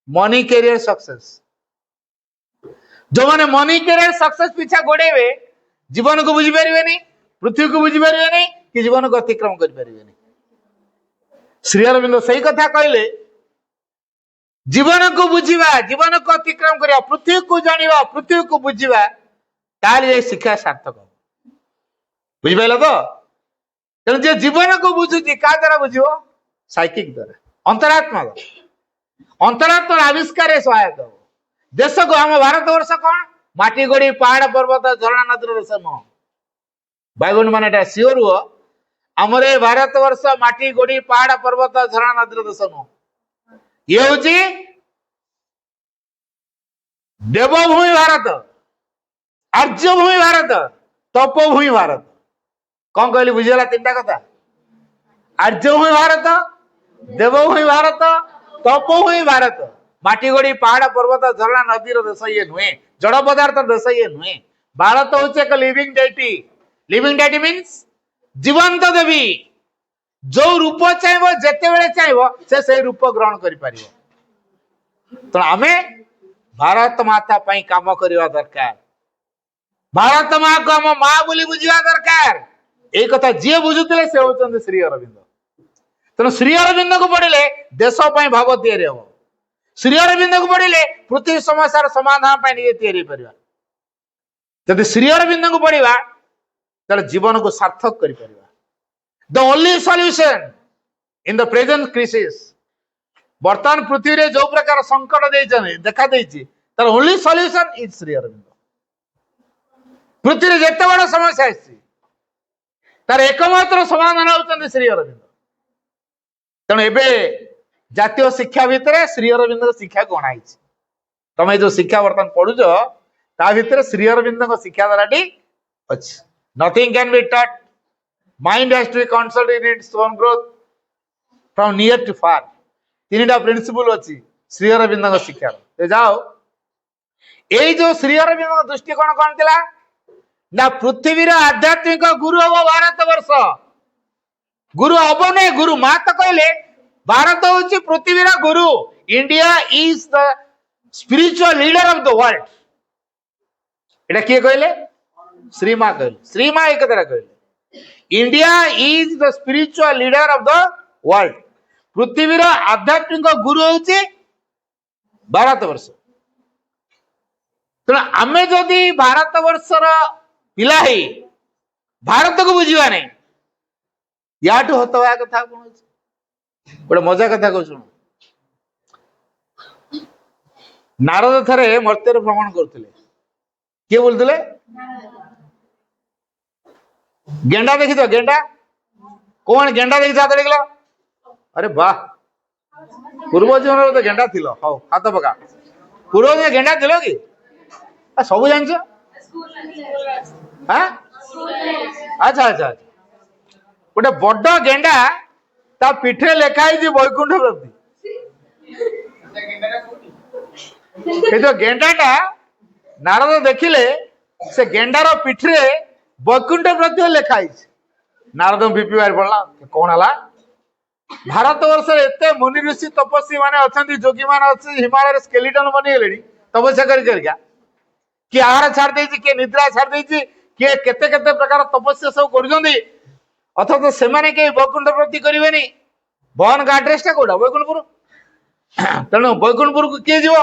मनी कैरियर सक्सेस जो माने मनी कैरियर सक्सेस पीछा गोड़ेबे जीवन को बुझी परिबेनी पृथ्वी को बुझी परिबेनी कि जीवन को अतिक्रम कर परिबेनी श्री अरविंद सही कथा कहले जीवन को बुझीबा जीवन को अतिक्रम करिया पृथ्वी को जानिबा पृथ्वी को बुझीबा ताली शिक्षा सार्थक बुझी पाइल तो तेणु जे जीवन को बुझुची क्या द्वारा बुझो साइकिक द्वारा अंतरात्मा अंतरात्मा आविष्कार सहायक हो देश को आम भारत वर्ष कौन माटी गोड़ी पहाड़ पर्वत झरणा नदी देश नुह भाई बहन मैंने सियोर हुआ आमर ए भारत वर्ष माटी गोड़ी पहाड़ पर्वत झरणा नदी देश नुह ये हूँ देवभूमि भारत आर्यभूमि भारत तपोभूमि भारत कौन कहली बुझीगला तीन टा कथा आर्यभूमि भारत देवभूमि भारत तपोभूमि भारत माटी गोड़ी पहाड़ पर्वत झरणा नदी देश ये नुहे जड़ पदार्थ देश ये नुहे भारत हूँ एक लिविंग डेटी मीन्स जीवंत देवी जो रूप चाहब जिते बड़े चाहब से रूप ग्रहण कर तो आम भारत माता काम करवा दरकार भारत माँ को आम माँ बोली बुझा दरकार एक कथा जी बुझुते से होती श्री अरविंद तेणु श्री अरविंद को पढ़ले देश भाव तैयारी हम श्री अरविंद को पढ़ले पृथ्वी समस्या समाधान निजे या जब श्री अरविंद को पढ़ा तेल जीवन को सार्थक कर the only solution in the present crisis वर्तमान पृथ्वी रे जो प्रकार संकट देखा तार only solution is Shri Aurobindo पृथ्वी रे जेते बड़ समस्या आसी तार एकमात्र समाधान होउछन श्री अरविंद तेणु एबे जातीय शिक्षा भितर श्री अरविंद शिक्षा गणाई तमे जो शिक्षा वर्तमान पढ़ुछ ता भितर श्री अरविंद शिक्षा धाराटी अछि nothing can be taught mind has to be consult in its own growth from near to far तीनटा प्रिंसिपल अछि श्री अरविंद शिक्षा ते जाओ एई जो श्री अरविंद दृष्टिकोण कोन थिला ना पृथ्वी आध्यात्मिक गुरु हम भारत वर्ष गुरु हम नहीं गुरु माँ तो कहले भारत हूँ पृथ्वी गुरु India is the spiritual leader of the world एटा किए कहले श्री माँ कहले श्री माँ एक कथा कहले India is the spiritual leader of the world पृथ्वी आध्यात्मिक गुरु हूँ भारत वर्ष तेना आमे जदि भारत वर्षर पिला ही भारत को बुझा नहीं याठू हत हवा कथा कौन गोटे मजा कथा कह शुण नारद थरे मर्त्य भ्रमण करते किए बोलते गेंडा देखी तो गेंडा कौन गेंडा देखी हाथ देखल अरे वाह पूर्व जीवन तो गेंडा थिल हौ हाथ पका पूर्व जीवन गेंडा थिल कि सब जान अच्छा अच्छा गोटे बड़ गेंडा ता पिठे लेखाई वैकुंठ प्राप्ति जो गेंडाटा नारद देखिले से गेंडार पिठरे वैकुंठ प्राप्ति लेखाई नारद बीपी बाहर पड़ा कौन है भारत वर्ष एत मुनि ऋषि तपस्वी माने अच्छा जोगी मान अच्छे हिमालय स्केलेटन बनीगले तपस्या कर किए आहार छाड़ किए निद्रा छाड़ किए केते केते प्रकार तपस्या सब कर ଅଥଚ ସେମାନେ କେହି ବୈକୁଣ୍ଠ ପ୍ରାପ୍ତି କରିବେନି। ଭଗବାନଙ୍କ ଆଡ୍ରେସଟା କୋଉଟା? ବୈକୁଣ୍ଠପୁର। ତେଣୁ ବୈକୁଣ୍ଠପୁରକୁ କିଏ ଯିବ?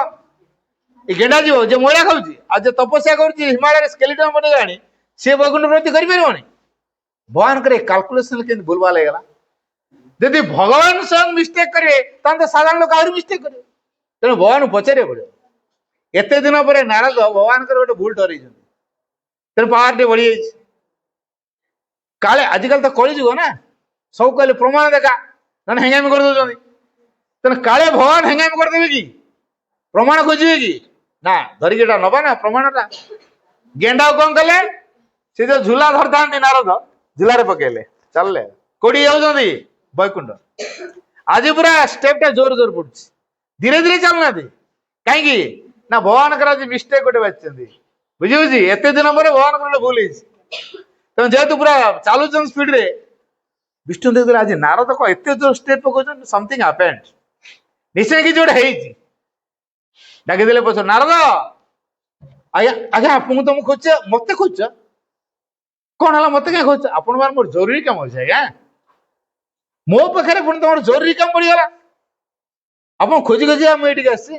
ଏ ଗେଣ୍ଡା ଯିବ ଯେ ମଇଳା ଖାଉଛି ଆଉ ଯେ ତପସ୍ୟା କରୁଛି ହିମାଳୟରେ ସ୍କେଲିଟନ ବନେଇଲାଣି, ସିଏ ବୈକୁଣ୍ଠ ପ୍ରାପ୍ତି କରିପାରିବନି। ଭଗବାନଙ୍କର ଏ କାଲକୁଲେସନ କେମିତି ଭୁଲଭାଲ ହେଇଗଲା। ଯଦି ଭଗବାନ ସ୍ୱୟଂ ମିଷ୍ଟେକ୍ କରିବେ ତାହେଲେ ସାଧାରଣ ଲୋକ ଆହୁରି ମିଷ୍ଟେକ୍ କରିବେ। ତେଣୁ ଭଗବାନଙ୍କୁ ପଚାରିବାକୁ ପଡିବ। ଏତେ ଦିନ ପରେ ନାରଦ ଭଗବାନଙ୍କର ଗୋଟେ ଭୁଲ ଧରେଇଛନ୍ତି, ତେଣୁ ପାୱାର ଟିକେ ବଢିଯାଇଛି। କାଳେ ଆଜିକାଲି ତ କଳିଯୁଗ ନା, ସବୁ କହିଲେ ପ୍ରମାଣ ଦେଖା, ନହେଲେ ହେଙ୍ଗାମି କରିଦଉଛନ୍ତି। ତେଣୁ କାଳେ ଭଗବାନ ହେଙ୍ଗାମି କରିଦେବେ କି, ପ୍ରମାଣ ଖୋଜିବେ କି? ନା, ଧରିକି ଏଟା ନବା ନା ପ୍ରମାଣଟା। ଗେଣ୍ଡାକୁ କଣ କଲେ? ସେ ଯୋଉ ଝୁଲା ଧରିଥାନ୍ତି ନାରଦ, ଝୁଲାରେ ପକେଇଲେ, ଚାଲିଲେ। କୋଉଠି ଯାଉଛନ୍ତି? ବୈକୁଣ୍ଠ। ଆଜି ପୁରା ଷ୍ଟେପଟା ଜୋର ଜୋର ପଡୁଛି, ଧୀରେ ଧୀରେ ଚାଲୁନାହାନ୍ତି। କାହିଁକି ନା ଭଗବାନଙ୍କର ଆଜି ମିଷ୍ଟେକ୍ ଗୋଟେ ବାଜିଛନ୍ତି। ବୁଝିବୁଝି ଏତେ ଦିନ ପରେ ଭଗବାନଙ୍କର ଗୋଟେ ଭୁଲ ହେଇଛି। ତେଣୁ ଯେହେତୁ ପୁରା ଚାଲୁଛନ୍ତି ସ୍ପିଡରେ, ବିଷ୍ଣୁ ଦେଖିଥିଲେ ଆଜି ନାରଦ କଣ ଏତେ ଜୋର ଷ୍ଟେପ୍ ପକଉଛନ୍ତି, ସମଥିଙ୍ଗ ହ୍ୟାପେଣ୍ଡ, ନିଶ୍ଚୟ କିଛି ଗୋଟେ ହେଇଛି। ଡାକିଦେଲେ ପଛ, ନାରଦ ଆଜ୍ଞା ଆଜ୍ଞା ଆପଣଙ୍କୁ ତମକୁ ଖୋଜୁଛ, ମତେ ଖୋଜୁଛ? କଣ ହେଲା? ମତେ କାହିଁ ଖୋଜୁଛ? ଆପଣଙ୍କର ମୋର ଜରୁରୀ କାମ ଅଛି ଆଜ୍ଞା। ମୋ ପାଖରେ ପୁଣି ତମର ଜରୁରୀ କାମ ପଡିଗଲା, ଆପଣ ଖୋଜି ଖୋଜି ମୁଁ ଏଇଠିକି ଆସିଛି।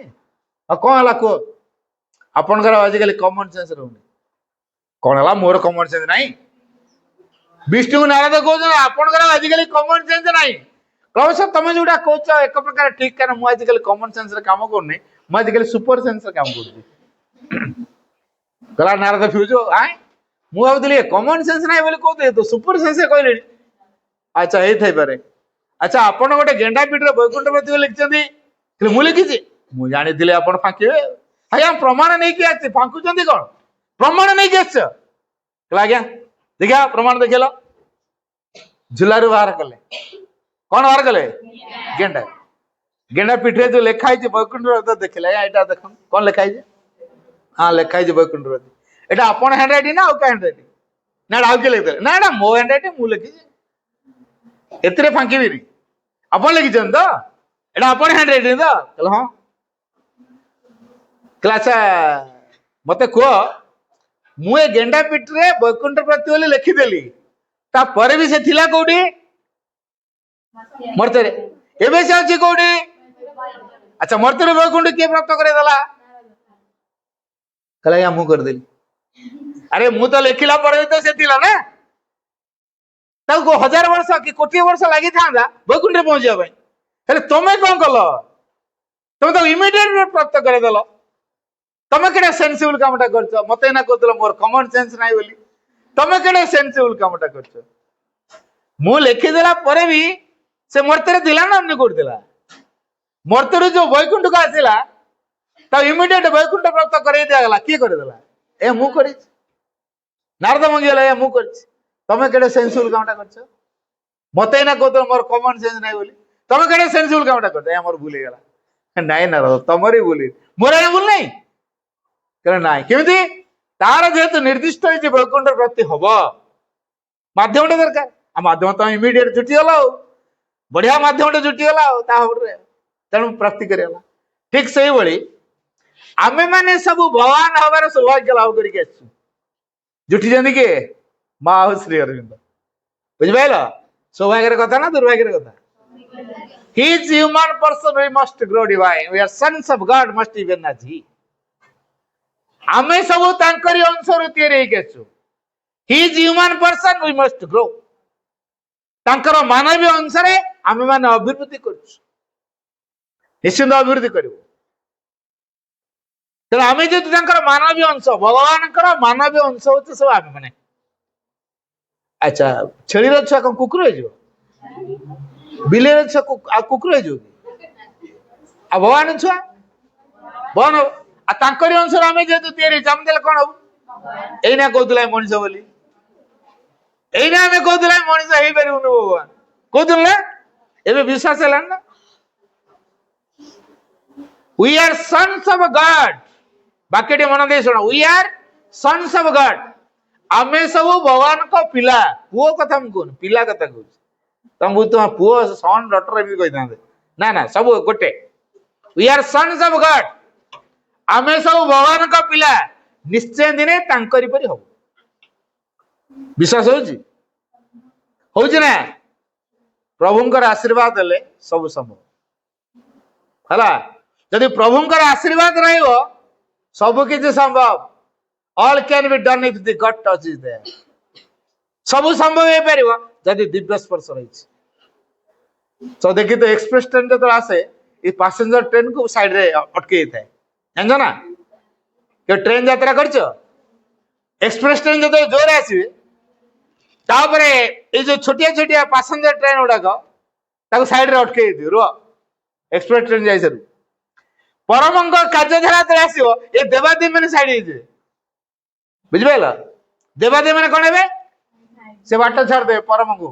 ଆଉ କଣ ହେଲା କୁହ? ଆପଣଙ୍କର ଆଜିକାଲି କମନ ସେନ୍ସ ରହୁନି। କଣ ହେଲା? ମୋର କମନ ସେନ୍ସ ନାହିଁ? ବିଷ୍ଣୁ ନାରଦ କହୁଛନ୍ତି ଆପଣଙ୍କର ଆଜିକାଲି କମନ ସେନ୍ସ ନାହିଁ। ପ୍ରଭୁ ତମେ ଯୋଉଟା କହୁଛ ଏକ ପ୍ରକାର ଠିକ, କାରଣ ମୁଁ ଆଜିକାଲି କମନ ସେନ୍ସରେ କାମ କରୁନି, ମୁଁ ଆଜିକାଲି ସୁପର ସେନ୍ସରେ କାମ କରୁଛି। କହିଲା ନାରଦ ଫ୍ୟୁଜ, ମୁଁ ଭାବୁଥିଲି କମନ ସେନ୍ସ ନାହିଁ ବୋଲି କହୁଥିଲି, ତ ସୁପର ସେନ୍ସ କହିଲେଣି। ଆଚ୍ଛା ହେଇଥାଇପାରେ। ଆଚ୍ଛା ଆପଣ ଗୋଟେ ଗେଣ୍ଡା ପିଠିରେ ବୈକୁଣ୍ଠ ପ୍ରାପ୍ତି ଲେଖିଛନ୍ତି, ମୁଁ ଲେଖିଛି? ମୁଁ ଜାଣିଥିଲି ଆପଣ ଫାଙ୍କିବେ। ଆଜ୍ଞା ପ୍ରମାଣ ନେଇକି ଆସିଛି, ଫାଙ୍କୁଛନ୍ତି କଣ? ପ୍ରମାଣ ନେଇକି ଆସିଛ? କହିଲା ଆଜ୍ଞା ଦେଖିଆ ପ୍ରମାଣ ଦେଖେଇଲ। ଝୁଲାରୁ ବାହାର କଲେ। କଣ ବାହାର କଲେ? ଗେଣ୍ଡା। ଗେଣ୍ଡା ପିଠିରେ ଯୋଉ ଲେଖା ହେଇଛି ବୈକୁଣ୍ଠ ପ୍ରାପ୍ତି ଦେଖିଲେ। ଆଜ୍ଞା ଏଇଟା ଦେଖନ୍ତୁ କଣ ଲେଖା ହେଇଛି। ହଁ ଲେଖା ହେଇଛି ବୈକୁଣ୍ଠ ପ୍ରାପ୍ତି। ଏଇଟା ଆପଣ ହ୍ୟାଣ୍ଡ ରାଇଟିଂ ନା ଆଉ କାହା ହ୍ୟାଣ୍ଡ ରାଇଟିଂ? ନା ଆଉ କିଏ ଲେଖିଦେଲେ? ନା ଏଇଟା ମୋ ହ୍ୟାଣ୍ଡ ରାଇଟିଂ, ମୁଁ ଲେଖିଛି, ଏଥିରେ ଫାଙ୍କିବିନି। ଆପଣ ଲେଖିଛନ୍ତି ତ? ଏଇଟା ଆପଣ ହ୍ୟାଣ୍ଡ ରାଇଟିଂ ତ? କହିଲେ ହଁ। କହିଲେ ଆଚ୍ଛା ମତେ କୁହ, ମୁଁ ଏ ଗେଣ୍ଡା ପିଠିରେ ବୈକୁଣ୍ଠ ପ୍ରାପ୍ତି ବୋଲି ଲେଖିଦେଲି, ତାପରେ ବି ସେ ଥିଲା କୋଉଠି? ମର୍ତ୍ତ୍ୟରେ। ଏବେ ସେ ଅଛି କୋଉଠି? ଆଚ୍ଛା ମର୍ତ୍ତ୍ୟରେ ବୈକୁଣ୍ଠ କିଏ ପ୍ରାପ୍ତ କରେଇଦେଲା? କହିଲେ ଆଜ୍ଞା ମୁଁ କରିଦେଲି। ଆରେ ମୁଁ ତ ଲେଖିଲା ପରେ ବି ତ ସେ ଥିଲା ନା। ତାକୁ 1000 ବର୍ଷ କି କୋଟିଏ ବର୍ଷ ଲାଗିଥାନ୍ତା ବୈକୁଣ୍ଠରେ ପହଞ୍ଚିବା ପାଇଁ। ହେଲେ ତମେ କଣ କଲ? ତମେ ତ ଇମିଡିଏଟ ପ୍ରାପ୍ତ କରେଇଦେଲ। ତମେ କେଡେ ସେନ୍ସିବଲ କାମଟା କରିଛ? ମତେ ଏନା କହୁଥିଲ ମୋର କମନ ସେନ୍ସ ନାହିଁ ବୋଲି। ତମେ କେଡେ ସେନ୍ସିବଲ କାମଟା କରିଛ? ମୁଁ ଲେଖିଦେଲା ପରେ ବି ସେ ମର୍ତ୍ତ୍ୟରେ ଥିଲା ନା ଅନ୍ୟ କୋଉଠି ଥିଲା? ମର୍ତ୍ତ୍ୟରୁ ଯୋଉ ବୈକୁଣ୍ଠକୁ ଆସିଲା, ତାକୁ ଇମିଡିଏଟ ବୈକୁଣ୍ଠ ପ୍ରାପ୍ତ କରେଇ ଦିଆଗଲା। କିଏ କରିଦେଲା? ଏ ମୁଁ କରିଛି। ନାରଦ ମଙ୍ଗିଗଲା, ଏ ମୁଁ କରିଛି। ତମେ କେଡେ ସେନ୍ସିବଲ କାମଟା କରିଛ? ମତେ ଏନା କହୁଥିଲ ମୋର କମନ ସେନ୍ସ ନାହିଁ ବୋଲି। ତମେ କେଡେ ସେନ୍ସିବଲ କାମଟା କରିଛ? ମୋର ଭୁଲ ହେଇଗଲା। ନାଇଁ ନାରଦ ତମରି ଭୁଲ, ମୋର ଏ ଭୁଲ ନାହିଁ। କହିଲେ ନାଇଁ, କେମିତି? ତାର ଯେହେତୁ ନିର୍ଦ୍ଦିଷ୍ଟ ହେଇଛି ବୈକୁଣ୍ଠ ପ୍ରାପ୍ତି ହବ, ମାଧ୍ୟମଟେ ଦରକାର। ଆଉ ମାଧ୍ୟମ ତ ଇମିଡିଏଟ ଜୁଟିଗଲା, ଆଉ ବଢିଆ ମାଧ୍ୟମଟେ ଜୁଟିଗଲା ଆଉ ତା ଉପରେ, ତେଣୁ ପ୍ରାପ୍ତି କରିଗଲା। ଠିକ ସେଇଭଳି ଆମେ ମାନେ ସବୁ ଭଗବାନ ହବାର ସୌଭାଗ୍ୟ ଲାଭ କରିକି ଆସିଛୁ। ଜୁଟିଛନ୍ତି କିଏ? ମା ଆଉ ଶ୍ରୀ ଅରବିନ୍ଦ। ବୁଝିପାରିଲ? ସୌଭାଗ୍ୟର କଥା ନା ଦୁର୍ଭାଗ୍ୟର କଥା? He is human person, we must grow divine. We are sons of God, must even as he. ଆମେ ସବୁ ତାଙ୍କରି ଅଂଶରୁ ତିଆରି ହେଇକି ଆସିଛୁ। He is human person, we must grow. ତାଙ୍କର ମାନବୀୟ ଅଂଶରେ ଆମେ ମାନେ ଅଭିବୃଦ୍ଧି କରୁଛୁ, ନିଶ୍ଚିନ୍ତ ଅଭିବୃଦ୍ଧି କରିବୁ। ତେଣୁ ଆମେ ଯେହେତୁ ତାଙ୍କର ମାନବୀୟ ଅଂଶ, ଭଗବାନଙ୍କର ମାନବୀୟ ଅଂଶ ହଉଛି ସବୁ ଆମେ ମାନେ। ଆଚ୍ଛା ଛେଳିର ଛୁଆ କଣ କୁକୁର ହେଇଯିବ? ବିଲେଇର ଛୁଆ ଆଉ କୁକୁର ହେଇଯିବ କି? ଆଉ ଭଗବାନ ଛୁଆ ଭଗବାନ। ଆଉ ତାଙ୍କରି ଅଂଶରେ ଆମେ ଯେହେତୁ ତିଆରି ହେଇଛୁ, ଆମେ ତାହେଲେ କଣ ହବୁ? ଏଇନା କହୁଥିଲା ମଣିଷ ବୋଲି। ଏଇନା ଆମେ କହୁଥିଲା ମଣିଷ ହେଇପାରିବୁନି ଭଗବାନ କହୁଥିଲୁ ନା, ଏବେ ବିଶ୍ୱାସ ହେଲାଣି ନା? We are sons of God. ବାକ୍ୟଟି ମନ ଦେଇ ଶୁଣ, we are sons of God. ଆମେ ସବୁ ଭଗବାନଙ୍କ ପିଲା। ପୁଅ କଥା ମୁଁ କହୁନି, ପିଲା କଥା କହୁଛି। ତମକୁ ତମ ପୁଅ ସନ୍ ଡଟର ଏମିତି କହିଥାନ୍ତେ, ନା ନା ସବୁ ଗୋଟେ। We are sons of God. ଆମେ ସବୁ ଭଗବାନଙ୍କ ପିଲା, ନିଶ୍ଚୟ ଦିନେ ତାଙ୍କରି ପରି ହବ। ବିଶ୍ୱାସ ହଉଛି? हूँ ना प्रभुंकर आशीर्वाद हेले सब संभव है जदि प्रभुंकर आशीर्वाद रहिबो सब किसी संभव all can be done if the God touch is there सब संभव हो पारिबो जदि दिव्य स्पर्श रही तो देखी तो एक्सप्रेस ट्रेन जो आसे ये पैसेंजर ट्रेन को साइड रे अटके थाए जान ना कि ट्रेन यात्रा कर एक्सप्रेस ट्रेन जो जोर आसवे तापर ये जो छोटिया छोटिया पैसेंजर ट्रेन गुड़ाक साइड रे अटके रुह एक्सप्रेस ट्रेन जाई सर परमंग कार्यधारा जो आसो ये देवादेव मैंने साइड हो बुझिपाल देवादेव मैंने कौन हे से बाट छाड़दे परम को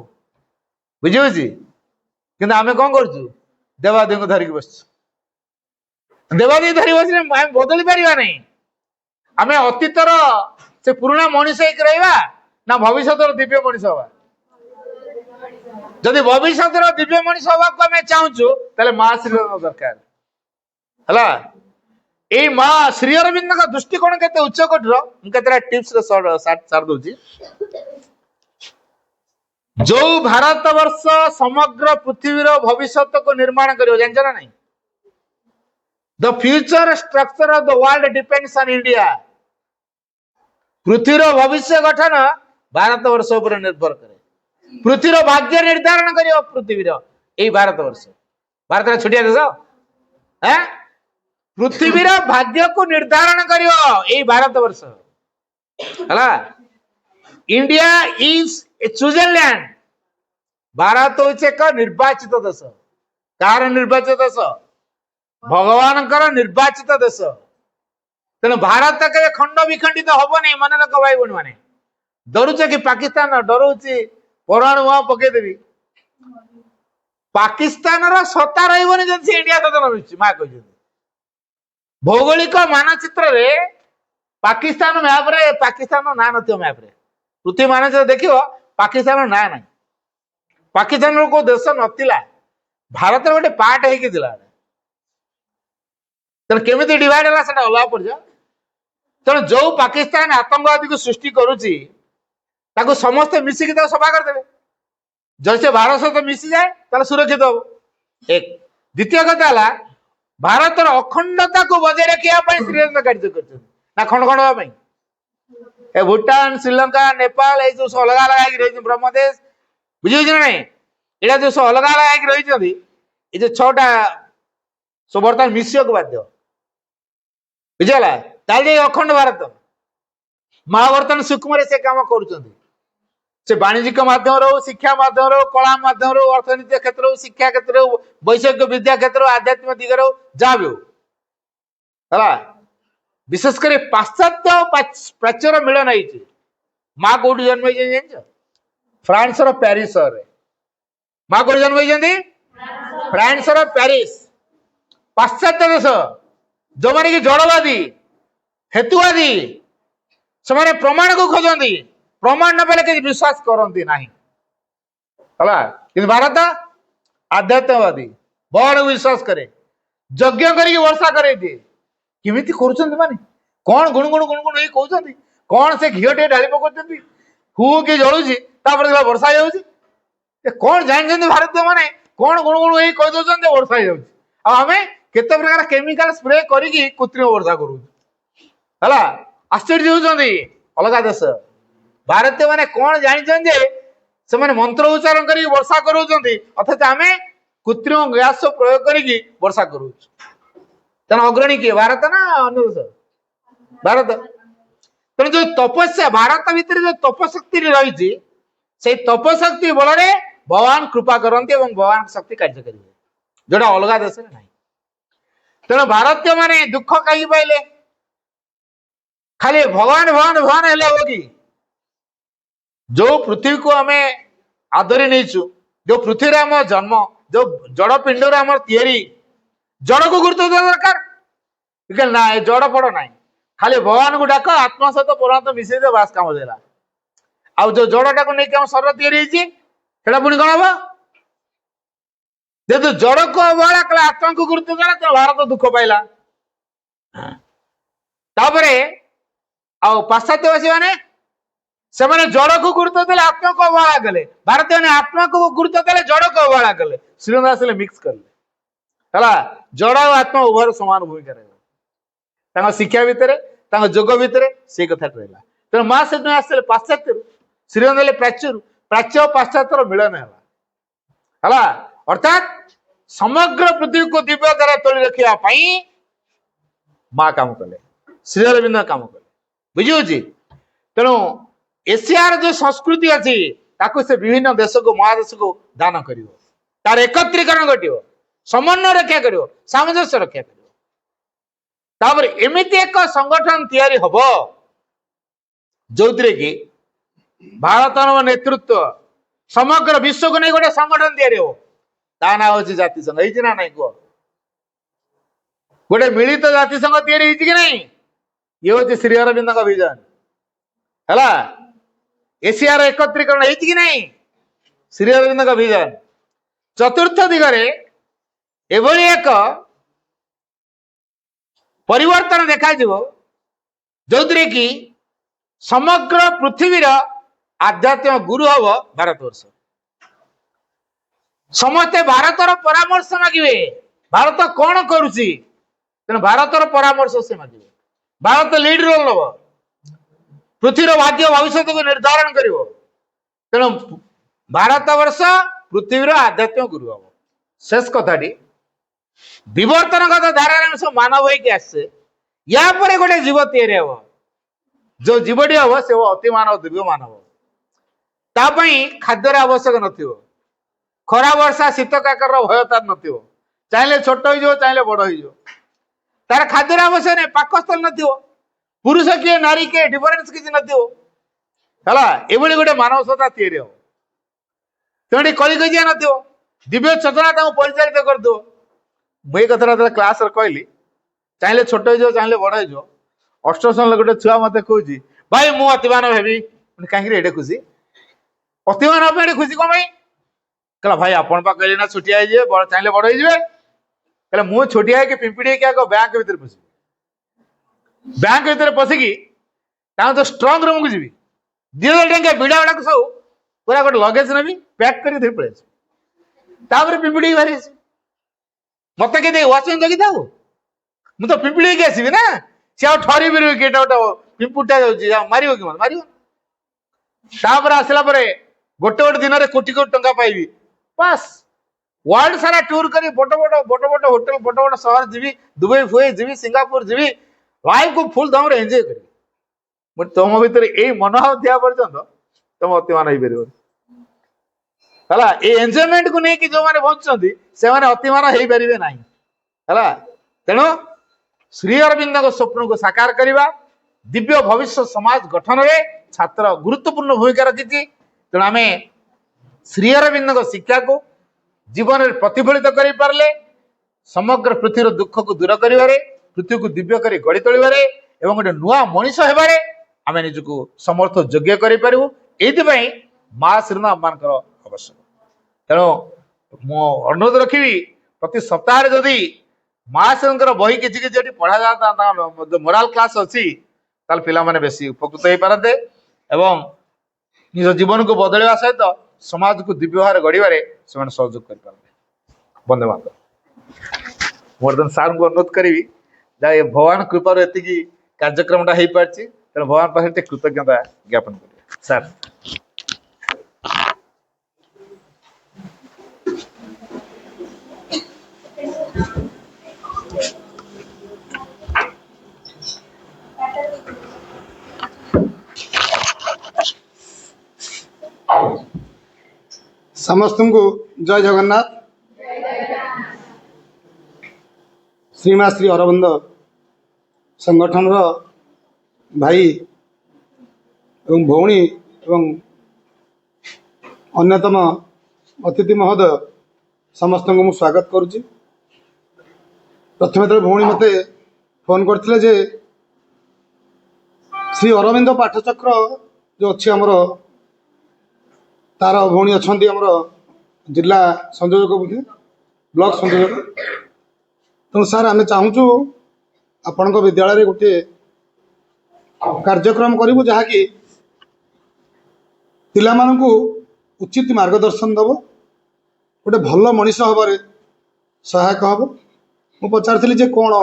बुझी कि आम कौन कर देवादेव को धरिक बस देवादेव धरी बस आम बदली पार नहीं आम अतीतर से पुराणा मनीष एक रहा ना भविष्य दिव्य मनीष हवा जदि भविष्य दिव्य मनीष हवा को आम चाहूँ तेल माँ श्री दरकार है ये माँ श्री अरविंद का दृष्टिकोण के उच्च कोटर टिप्स सार दूसरी जो भारत वर्ष समग्र पृथ्वी भविष्य को निर्माण कर जान ना नहीं the future structure of the world depends on India पृथ्वी भविष्य गठन भारत वर्ष पर निर्भर करे पृथ्वी भाग्य निर्धारण कर पृथ्वी यही भारत वर्ष भारत छोटिया देश है पृथ्वी भाग्य को निर्धारण कर यही भारत वर्ष है India is a chosen land Bharat हूँ एक निर्वाचित देश कार निर्वाचित देश भगवान निर्वाचित देश तेणु भारत के खंड विखंडित हम नहीं मन रख भाई भूणी मैंने डरुच कि पाकिस्तान डराऊँ परमाणु बम पकईदेवी पाकिस्तान सत्ता रही जब इंडिया शासन मिलूँ माँ कह भौगोलिक मानचित्र रे पाकिस्तान मैप रे पाकिस्तान ना न मैप रे पृथ्वी मानचित्र देखियो पाकिस्तान ना ना पाकिस्तान को देश नथिला भारत गोटे पार्ट होता केमी डिवाइड है अलग पर्जा तेणु जो पाकिस्तान आतंकवादी को सृष्टि करुच्ची समस्ते मिसिकी सफा करदे जब से भारत सहित मिसी जाए सुरक्षित हम एक द्वितीय कथा है भारत अखंडता को बजाय रखा श्रीलंका कार्य कर खंड खंड हाँपाई भूटान श्रीलंका नेपाल ये जो अलग अलग रही ब्रह्मदेश बुझे ना नहीं यहाँ जो सब अलग अलग रही ये जो 6टा सब बर्तमान मिसिया को बाध्य बुझेगा अखंड भारत महावर्तन सूक्ष्म से कम कर वाणिज्यिक माध्यम शिक्षा माध्यम कला माध्यम अर्थनीति क्षेत्र शिक्षा क्षेत्र वैषयिक विद्या क्षेत्र आध्यात्मिक दिगर जहाँ भी हो विशेषकर पाश्चात्य प्राच्यर मिलन होती माँ कौटी जन्म जान फ्रांस पेरिस माँ कौटी जन्म होती फ्रांस पेरिस पाश्चात्य देश जो मैंने कि जड़वादी हेतुवादी से प्रमाण को खोजती प्रमाण न पाले कि विश्वास करती ना कि भारत आध्यात्मवादी बड़ विश्वास करे यज्ञ करके वर्षा करे दिए किमी कर कौन गुण गुण गुण गुण ये कहते कौन से घी टे ढाली पकाउछन्ति हु कि जलुची वर्षा हो कौन जानते भारत मैंने कौन गुण गुण ये कही दौरान वर्षा हो आम केते प्रकार केमिकल स्प्रे करी कृत्रिम वर्षा करूँ है आश्चर्य होती अलग देश भारतीय मैंने कौन जानते से मंत्र उच्चारण कर वर्षा कराऊँ अथच आम कृत्रिम गैस प्रयोग कर वर्षा करूँ तेना अग्रणी किए भारत ना अन्य देश भारत तेणु जो तपस्या भारत भितर जो तपशक्ति रही से तपशक्ति बल भगवान कृपा करते भगवान शक्ति कार्य करेंगे जोटा अलग देश ना तेणु भारतीय माने दुख कहीं पाइले खाली भगवान भगवान भगवान हेले हम कि जो पृथ्वी को आम आदरी नहीं जो पृथ्वी आम जन्म जो जड़ पिंड आम जड़ को गुरुत्व देवा दरकार ना जड़ पड़ ना खाली भगवान को डाक आत्मा सहित परमात्मा मिसे दे बास काम देला आ जो जड़टा को लेकिन शरीर या पुणी कौन हम जेहेतु जड़ को अवहेला कला आत्मा को गुरुत्व देला तो भारत दुख पाइला तापरे आ पाश्चात्यवासी माने ସେମାନେ ଜଡକୁ ଗୁରୁତ୍ୱ ଦେଲେ ଆତ୍ମାକୁ ଅବହେଳା କଲେ। ଭାରତୀୟ ଆତ୍ମାକୁ ଗୁରୁତ୍ୱ ଦେଲେ ଜଡକୁ ଅବହେଳା କଲେ। ଶ୍ରୀରଙ୍ଗ ଆସିଲେ ମିକ୍ସ କଲେ ହେଲା। ଜଡ ଆଉ ଆତ୍ମା ଉଭୟର ସମାନ ଭୂମିକା ରହିବ ତାଙ୍କ ଶିକ୍ଷା ଭିତରେ, ତାଙ୍କ ଯୋଗ ଭିତରେ ସେଇ କଥାଟା ରହିଲା। ତେଣୁ ମା ସେଦିନ ଆସିଲେ ପାଶ୍ଚାତ୍ୟରୁ, ଶ୍ରୀରଙ୍ଗ ହେଲେ ପ୍ରାଚ୍ୟରୁ, ପ୍ରାଚ୍ୟ ଓ ପାଶ୍ଚାତ୍ୟର ମିଳନ ହେଲା। ଅର୍ଥାତ୍ ସମଗ୍ର ପୃଥିବୀକୁ ଦିବ୍ୟ ଦ୍ୱାରା ତୋଳି ରଖିବା ପାଇଁ ମା କାମ କଲେ, ଶ୍ରୀ ଅରବିନ୍ଦ କାମ କଲେ। ବୁଝିହଉଛି? ତେଣୁ ଏସିଆର ଯୋଉ ସଂସ୍କୃତି ଅଛି ତାକୁ ସେ ବିଭିନ୍ନ ଦେଶକୁ, ମହାଦେଶକୁ ଦାନ କରିବ, ତାର ଏକତ୍ରୀକରଣ ଘଟିବ, ସମନ୍ୱୟ ରକ୍ଷା କରିବ, ସାମଞ୍ଜସ୍ୟ ରକ୍ଷା କରିବ। ତାପରେ ଏମିତି ଏକ ସଂଗଠନ ତିଆରି ହବ ଯୋଉଥିରେ କି ଭାରତର ନେତୃତ୍ୱ ସମଗ୍ର ବିଶ୍ୱକୁ ନେଇ ଗୋଟେ ସଂଗଠନ ତିଆରି ହବ। ତା ନାଁ ହଉଛି ଜାତିସଂଘ। ହେଇଛି ନା ନାଇଁ କୁହ? ଗୋଟେ ମିଳିତ ଜାତିସଂଘ ତିଆରି ହେଇଛି କି ନାଇଁ? ଇଏ ହଉଛି ଶ୍ରୀ ଅରବିନ୍ଦଙ୍କ ଭିଜନ ହେଲା। ଏସିଆର ଏକତ୍ରୀକରଣ ହେଇଛି କି ନାଇଁ? ଶ୍ରୀ ଅରବିନ୍ଦଙ୍କ ଭିଜନ। ଚତୁର୍ଥ ଦିଗରେ ଏଭଳି ଏକ ପରିବର୍ତ୍ତନ ଦେଖାଯିବ ଯୋଉଥିରେ କି ସମଗ୍ର ପୃଥିବୀର ଆଧ୍ୟାତ୍ମିକ ଗୁରୁ ହବ ଭାରତବର୍ଷ। ସମସ୍ତେ ଭାରତର ପରାମର୍ଶ ମାଗିବେ। ଭାରତ କଣ କରୁଛି? ତେଣୁ ଭାରତର ପରାମର୍ଶ ସେ ମାଗିବେ। ଭାରତ ଲିଡ୍ ରୋଲ ନବ, ପୃଥିବୀର ଭାଗ୍ୟ ଭବିଷ୍ୟତକୁ ନିର୍ଦ୍ଧାରଣ କରିବ। ତେଣୁ ଭାରତ ବର୍ଷ ପୃଥିବୀର ଆଧ୍ୟାତ୍ମିକ ଗୁରୁ ହବ। ଶେଷ କଥାଟି, ବିବର୍ତ୍ତନଗତ ଧାରାରେ ଆମେ ସବୁ ମାନବ ହେଇକି ଆସିଛେ। ୟା ପରେ ଗୋଟେ ଜୀବ ତିଆରି ହବ, ଯୋଉ ଜୀବଟି ହବ ସେ ଅତି ମାନବ, ଦିବ୍ୟ ମାନବ। ତା ପାଇଁ ଖାଦ୍ୟର ଆବଶ୍ୟକ ନଥିବ, ଖରା ବର୍ଷା ଶୀତ କାକରର ଭୟ ତାର ନଥିବ। ଚାହିଁଲେ ଛୋଟ ହେଇଯିବ, ଚାହିଁଲେ ବଡ ହେଇଯିବ। ତାର ଖାଦ୍ୟର ଆବଶ୍ୟକ ନାହିଁ, ପାକସ୍ଥଳୀ ନଥିବ, ପୁରୁଷ କିଏ ନାରୀ କିଏ ଡିଫରେନ୍ସ କିଛି ନଥିବ ହେଲା। ଏଭଳି ଗୋଟେ ମାନବ ସତ୍ତା ତିଆରି ହବ। ତେଣୁ କଳିକଜିଆ ନଥିବ, ଦିବ୍ୟ ଚେତନା ତାଙ୍କୁ ପରିଚାଳିତ କରିଥିବ। ମୁଁ ଏଇ କଥାଟା ଯେତେବେଳେ କ୍ଲାସରେ କହିଲି, ଚାହିଁଲେ ଛୋଟ ହେଇଯିବ, ଚାହିଁଲେ ବଡ ହେଇଯିବ। ଅଷ୍ଟମ ଶ୍ରେଣୀର ଗୋଟେ ଛୁଆ ମତେ କହୁଛି, ଭାଇ ମୁଁ ଅତିମାନ ହେବି। କାହିଁକି ଏଡେ ଖୁସି? ଅତିମାନ ହବ ଏଡେ ଖୁସି କଣ ପାଇଁ? କହିଲା ଭାଇ ଆପଣ ପା କହିଲେ ନା ଛୋଟିଆ ହେଇଯିବେ, ଚାହିଁଲେ ବଡ ହେଇଯିବେ। କହିଲେ ମୁଁ ଛୋଟିଆ ହେଇକି ପିମ୍ପିଡ଼ି ହେଇକି ଆଗ ବ୍ୟାଙ୍କ ଭିତରେ ପଶିବି। ବ୍ୟାଙ୍କ ଭିତରେ ପଶିକି ତାଙ୍କ ତ ଷ୍ଟ୍ରଙ୍ଗ ରୁମକୁ ଯିବି, 2,000 ଟଙ୍କିଆ ବିଡ଼ା ଗୁଡାକ ସବୁ ପୁରା ଗୋଟେ ଲଗେଜ ନେବି, ପ୍ୟାକ୍ କରି ଧରି ପଳେଇ ଆସିବି। ତାପରେ ପିମ୍ପିଡ଼ି ହେଇକି ବାହାରି ଆସିବି। ମତେ କେତେ ୱାଚିଂ ଜଗିଥାଉ, ମୁଁ ତ ପିମ୍ପିଡ଼ି ହେଇକି ଆସିବି ନା। ସେ ଆଉ ଠରିପାରିବ କି? ଏଟା ଗୋଟେ ପିମ୍ପୁଡ଼ିଟା ଯାଉଛି, ମାରିବ କି? ମତେ ମାରିବ। ତାପରେ ଆସିଲା ପରେ ଗୋଟେ ଗୋଟେ ଦିନରେ କୋଟି କୋଟି ଟଙ୍କା ପାଇବି। ବାସ୍ ୱାର୍ଲଡ ସାରା ଟୁର କରି ବଡ ବଡ ହୋଟେଲ, ବଡ ବଡ ସହର ଯିବି, ଦୁବାଇ ଫୁବାଇ ଯିବି, ସିଙ୍ଗାପୁର ଯିବି, ଲାଇଫକୁ ଫୁଲ ଦମରେ ଏନ୍ଜୟ କରିବି। ତମ ଭିତରେ ଏଇ ମନୋଭାବ ଥିବା ପର୍ଯ୍ୟନ୍ତ ତମ ଅତିମାନ ହେଇପାରିବନି ହେଲା। ଏଇ ଏନ୍ଜୟମେଣ୍ଟକୁ ନେଇକି ଯୋଉମାନେ ବଞ୍ଚୁଛନ୍ତି ସେମାନେ ଅତିମାନ ହେଇପାରିବେ ନାହିଁ ହେଲା। ତେଣୁ ଶ୍ରୀ ଅରବିନ୍ଦଙ୍କ ସ୍ୱପ୍ନକୁ ସାକାର କରିବା, ଦିବ୍ୟ ଭବିଷ୍ୟ ସମାଜ ଗଠନରେ ଛାତ୍ର ଗୁରୁତ୍ୱପୂର୍ଣ୍ଣ ଭୂମିକା ରଖିଛି। ତେଣୁ ଆମେ ଶ୍ରୀ ଅରବିନ୍ଦଙ୍କ ଶିକ୍ଷାକୁ ଜୀବନରେ ପ୍ରତିଫଳିତ କରିପାରିଲେ ସମଗ୍ର ପୃଥିବୀର ଦୁଃଖକୁ ଦୂର କରିବାରେ, ପୃଥିବୀକୁ ଦିବ୍ୟ କରି ଗଢି ତୋଳିବାରେ ଏବଂ ଗୋଟେ ନୂଆ ମଣିଷ ହେବାରେ ଆମେ ନିଜକୁ ସମର୍ଥ ଯୋଗ୍ୟ କରିପାରିବୁ। ଏଇଥିପାଇଁ ମା ଶ୍ରୀରଙ୍ଗ ଆମମାନଙ୍କର ଆବଶ୍ୟକ। ତେଣୁ ମୁଁ ଅନୁରୋଧ ରଖିବି, ପ୍ରତି ସପ୍ତାହରେ ଯଦି ମା ଶ୍ରୀରଙ୍ଗର ବହି କିଛି କିଛି ଏଠି ପଢାଯାଆନ୍ତା, ତାଙ୍କ ମୋରାଲ କ୍ଲାସ ଅଛି, ତାହେଲେ ପିଲାମାନେ ବେଶୀ ଉପକୃତ ହେଇପାରନ୍ତେ ଏବଂ ନିଜ ଜୀବନକୁ ବଦଳାଇବା ସହିତ ସମାଜକୁ ଦିବ୍ୟ ଭାବରେ ଗଢିବାରେ ସେମାନେ ସହଯୋଗ କରିପାରନ୍ତେ। ବନ୍ଦେ ମାତରମ୍। ମୁଁ ବର୍ତ୍ତମାନ ସାର୍ଙ୍କୁ ଅନୁରୋଧ କରିବି, ଯାହା ଭଗବାନ କୃପାରୁ ଏତିକି କାର୍ଯ୍ୟକ୍ରମଟା ହେଇପାରିଛି, ତେଣୁ ଭଗବାନ ପାଖରେ ଟିକେ କୃତଜ୍ଞତା ଜ୍ଞାପନ କରିବେ। ସାର୍ ସମସ୍ତଙ୍କୁ ଜୟ ଜଗନ୍ନାଥ। ଶ୍ରୀମା ଶ୍ରୀ ଅରବିନ୍ଦ ସଂଗଠନର ଭାଇ ଏବଂ ଭଉଣୀ ଏବଂ ଅନ୍ୟତମ ଅତିଥି ମହୋଦୟ ସମସ୍ତଙ୍କୁ ମୁଁ ସ୍ୱାଗତ କରୁଛି। ପ୍ରଥମେ ଯେତେବେଳେ ଭଉଣୀ ମୋତେ ଫୋନ୍ କରିଥିଲେ ଯେ ଶ୍ରୀ ଅରବିନ୍ଦ ପାଠଚକ୍ର ଯେଉଁ ଅଛି ଆମର, ତାର ଭଉଣୀ ଅଛନ୍ତି ଆମର ଜିଲ୍ଲା ସଂଯୋଜକ, ବୋଧେ ବ୍ଲକ ସଂଯୋଜକ। ତେଣୁ ସାର୍ ଆମେ ଚାହୁଁଛୁ ଆପଣଙ୍କ ବିଦ୍ୟାଳୟରେ ଗୋଟିଏ କାର୍ଯ୍ୟକ୍ରମ କରିବୁ, ଯାହାକି ପିଲାମାନଙ୍କୁ ଉଚିତ ମାର୍ଗଦର୍ଶନ ଦେବ, ଗୋଟେ ଭଲ ମଣିଷ ହେବାରେ ସହାୟକ ହେବ। ମୁଁ ପଚାରିଥିଲି ଯେ କ'ଣ